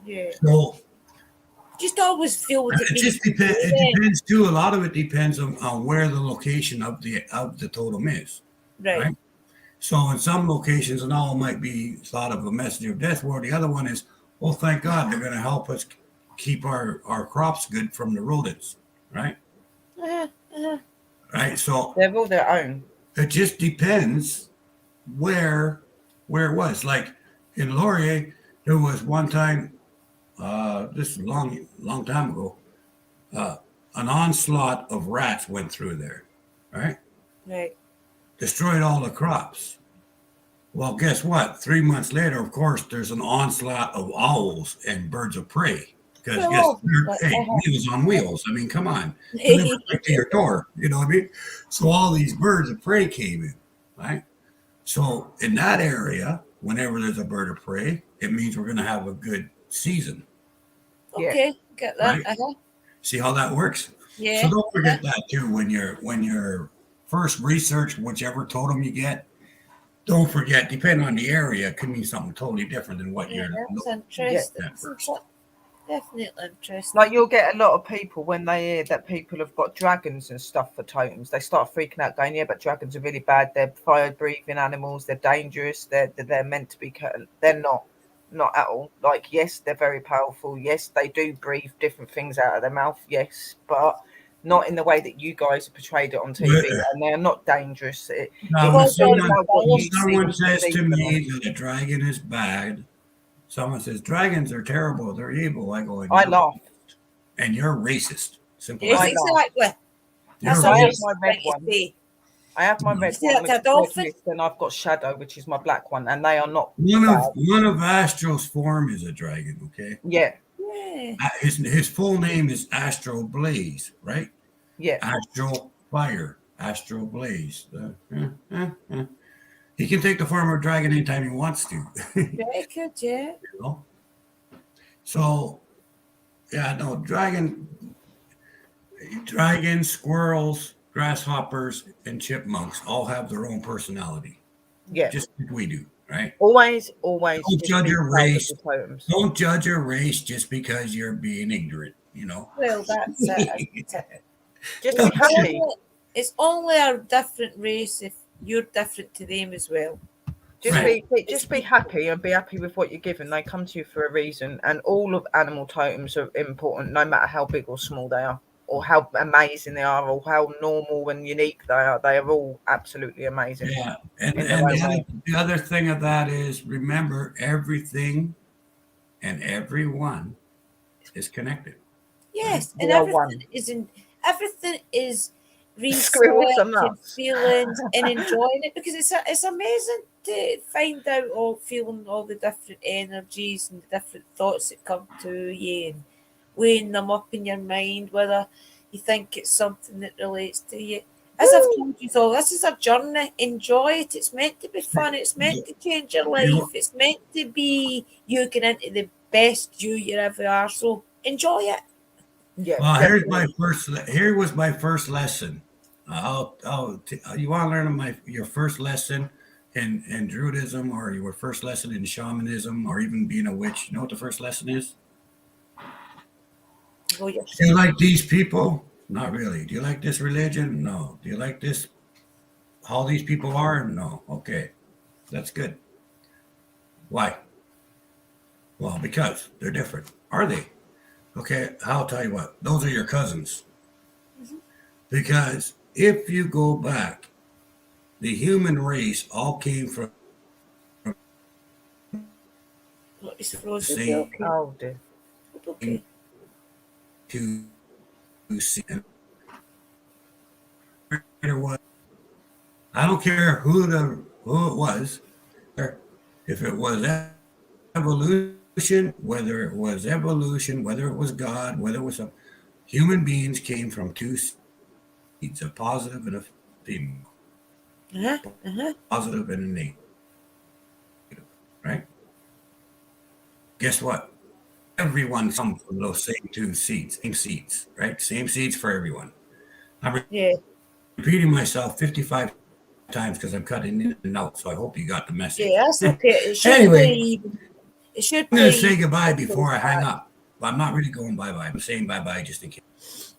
Yeah. So just always feel with it just depends. It depends too. A lot of it depends on where the location of the totem is. Right. So in some locations, an owl might be thought of a messenger of death, where the other one is, well, thank God, they're going to help us keep our crops good from the rodents, right? Right. So they're all their own. It just depends where it was. Like in Laurier, there was one time. This is a long time ago, an onslaught of rats went through there, right? Right. Destroyed all the crops. Well, guess what? 3 months later, of course, there's an onslaught of owls and birds of prey. Because Meals on Wheels. I mean, come on. Deliver right to your door. You know what I mean? So all these birds of prey came in, right? So in that area, whenever there's a bird of prey, it means we're going to have a good season. Okay, get that. Right? See how that works? Yeah. So don't forget that too when you're first research whichever totem you get. Don't forget, depending on the area, it could mean something totally different than what you're. That's interesting. Definitely interesting. Like you'll get a lot of people when they hear that people have got dragons and stuff for totems, they start freaking out, going, "Yeah, but dragons are really bad. They're fire-breathing animals. They're dangerous. They're meant to be." They're not at all. Like, yes, they're very powerful. Yes, they do breathe different things out of their mouth. Yes, but not in the way that you guys have portrayed it on TV, and they're not dangerous. Someone says to me that a dragon is bad. Someone says dragons are terrible, they're evil. I go, I laugh. And you're racist. Simple. Yes, exactly. That's I have my red one. I have my red one. And I've got Shadow, which is my black one, and they are not. One of Astro's form is a dragon. Okay. Yeah. His full name is Astro Blaze, right? Yeah. Astro Fire, Astro Blaze. He can take the form of a dragon anytime he wants to. Yeah, he could, yeah. You know? So, dragons, squirrels, grasshoppers, and chipmunks all have their own personality. Yeah. Just like we do, right? Always. Don't judge a race. Don't judge a race just because you're being ignorant, you know? Well, that's it. Just be happy. It's only a different race if you're different to them as well. Just be happy and be happy with what you're given. They come to you for a reason, and all of animal totems are important, no matter how big or small they are. or how amazing they are, or how normal and unique they are. They are all absolutely amazing. Yeah, and In their and own way. the other thing of that is remember everything and everyone is connected, right? Yes, and We are one. everything is Squirrels are research and nuts. feelings and enjoying it, because it's amazing to find out all feeling all the different energies and the different thoughts that come to you, and weighing them up in your mind, whether you think it's something that relates to you. As I've told you all, this is a journey. Enjoy it. It's meant to be fun. It's meant to change your life. You- It's meant to be you get into the best you ever are. So enjoy it. Yeah, Well, definitely. here was my first lesson. You want to learn your first lesson in Druidism, or your first lesson in shamanism, or even being a witch. You know what the first lesson is? Go Do you yourself. like these people? Not really. Do you like this religion? No. Do you like this? How these people are? No. Okay, that's good. Why? Well, because they're different. Are they? Okay, I'll tell you what. Those are your cousins. Because if you go back, the human race all came from What is the frozen? Be same okay. Oh dear. Okay. two seed. There was, I don't care who it was, if it was evolution, whether it was God, whether it was some human beings came from two seeds, a positive and a female, Uh-huh. Uh-huh. positive and a negative, right? Guess what? Everyone comes from those same two seeds, same seeds, right? Same seeds for everyone. I'm Yeah. repeating myself 55 times because I'm cutting in and out, so I hope you got the message. Yeah, that's okay. It should play Anyway, even. It should I'm going play to say even. goodbye It before plays I hang back. up. But I'm not really going bye bye. I'm saying bye bye just in case.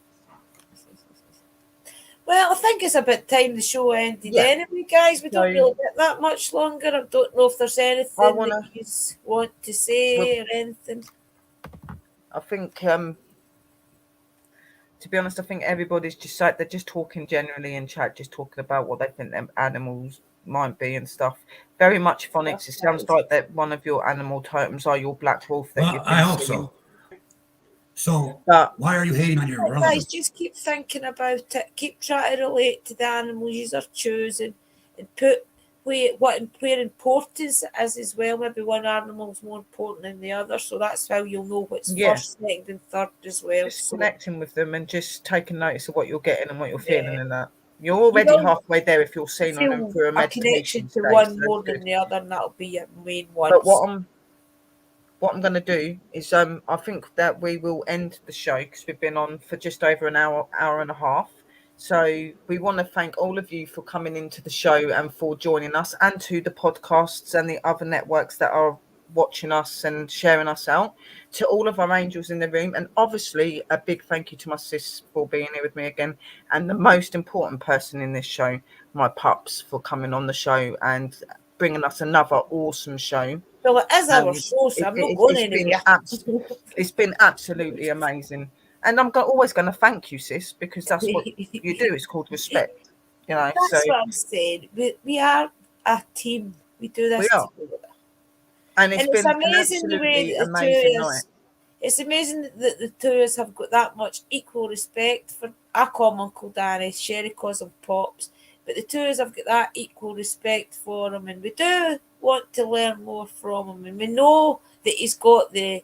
Well, I think it's about time the show ended Yeah. anyway, guys. We don't So- really get that much longer. I don't know if there's anything wanna- that you want to say or anything. I think to be honest, I think everybody's just like they're just talking generally in chat, just talking about what they think them animals might be and stuff. Very much phonics. It sounds like that one of your animal totems are your black wolf that Well, you've been I hope seeing. so. So, But why are you hating on your Guys, relative? just keep thinking about it. Keep trying to relate to the animals you are choosing, and put where importance it is as well. Maybe one animal is more important than the other, so that's how you'll know what's Yeah. first, second, and third as well. just So connecting with them and just taking notice of what you're getting and what you're Yeah. feeling and that. You're already will halfway there if you're seeing on them feel through a a connection meditation to stage. one So more that's than good. the other, and that'll be your main one. But what I'm going to do is I think that we will end the show because we've been on for just over an hour and a half. So we want to thank all of you for coming into the show and for joining us, and to the podcasts and the other networks that are watching us and sharing us out, to all of our angels in the room, and obviously a big thank you to my sis for being here with me again, and the most important person in this show, my pups, for coming on the show and bringing us another awesome show. Well, it is our show, so I'm not going anywhere. It's been absolutely amazing, and I'm always going to thank you, sis, because that's what you do. It's called respect, you know. That's So what I'm saying. We are a team. We do this we are, together. and it's And it's been an amazing the way absolutely that the amazing two of night. us. It's amazing that the two of us have got that much equal respect for. I call him Uncle Danny, Sherry calls him Pops, but the two of us have got that equal respect for him, and we do want to learn more from him, and we know that he's got the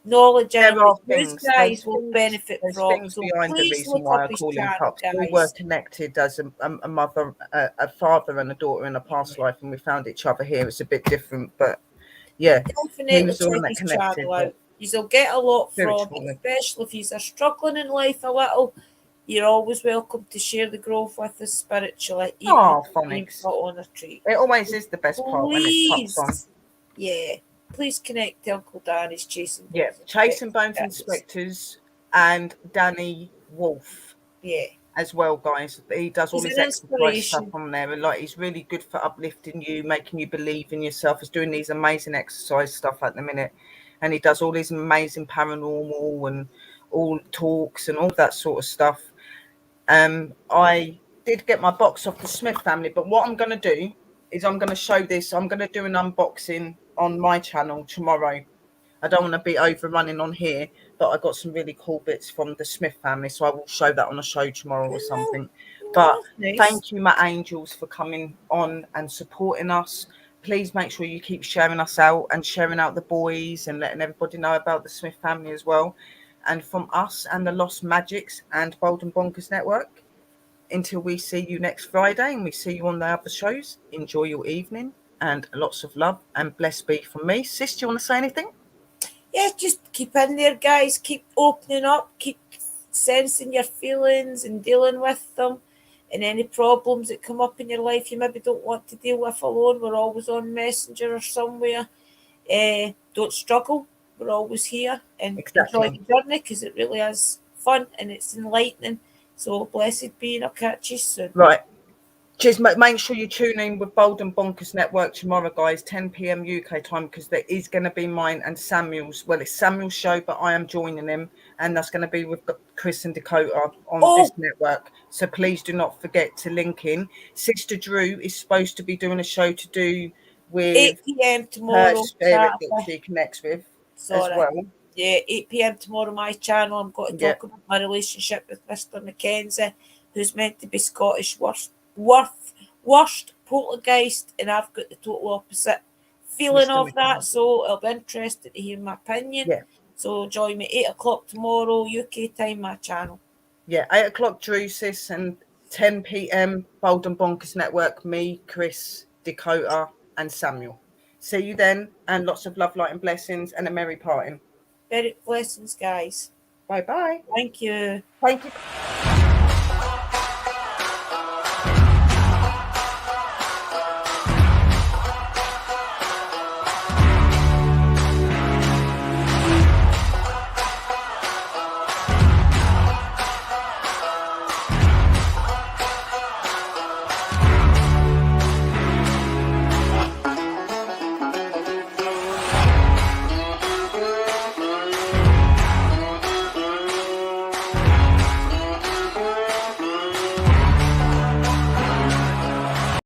knowledge in There him are that you things. guys will benefit There's from. things So behind the please reason look why up I his call him channel, pups. We were guys. connected as a mother, a father, and a daughter in a past life, and we found each other here. It's a bit different, but yeah, he Definitely was the one check that his connected. channel out. You'll get a lot from it, Spiritually. especially if you are struggling in life a little. You're always welcome to share the growth with us spiritually, even Oh, if you're phonics. not on a tree. It always is the best part when it's pups on. Please, yeah, please connect to Uncle Danny's Chasing Bones. Yeah, Chasing Bones Inspectors. Inspectors and Danny Wolf Yeah, as well, guys. He does all He's his an exercise stuff inspiration. on there, and like he's really good for uplifting you, making you believe in yourself. He's doing these amazing exercise stuff at the minute, and he does all these amazing paranormal and all talks and all that sort of stuff. I did get my box off the Smith family, but what I'm going to do is I'm going to show this. I'm going to do an unboxing on my channel tomorrow. I don't want to be overrunning on here, but I got some really cool bits from the Smith family, so I will show that on a show tomorrow or something. But Nice. thank you, my angels, for coming on and supporting us. Please make sure you keep sharing us out and sharing out the boys and letting everybody know about the Smith family as well. And from us and the Lost Magics and Bold and Bonkers Network, until we see you next Friday and we see you on the other shows, enjoy your evening and lots of love and blessed be from me. Sis, do you want to say anything? Yeah, just keep in there, guys. Keep opening up. Keep sensing your feelings and dealing with them. And any problems that come up in your life you maybe don't want to deal with alone, we're always on Messenger or somewhere. Don't struggle. We're always here, and enjoy Exactly. the journey because it really is fun and it's enlightening. So blessed be, and I'll catch you soon. Right. Just make sure you tune in with Bold and Bonkers Network tomorrow, guys, 10 p.m. UK time, because there is going to be mine and Samuel's. Well, it's Samuel's show, but I am joining him, and that's going to be with Chris and Dakota on this network. So please do not forget to link in. Sister Drew is supposed to be doing a show to do with 8 p.m. her tomorrow. spirit that Saturday. she connects with Sorry. as well. Yeah, 8 p.m. tomorrow, my channel. I'm going to Yeah. talk about my relationship with Mr. Mackenzie, who's meant to be Scottish worst poltergeist, and I've got the total opposite feeling Mr. of that. Mackenzie. So I'll be interested to hear my opinion. Yeah. So join me 8 o'clock tomorrow, UK time, my channel. Yeah, 8 o'clock Drew, sis, and 10 p.m. Bold and Bonkers Network, me, Chris, Dakota, and Samuel. See you then, and lots of love, light, and blessings, and a merry parting. Very blessings, guys. Bye-bye. Thank you. Thank you.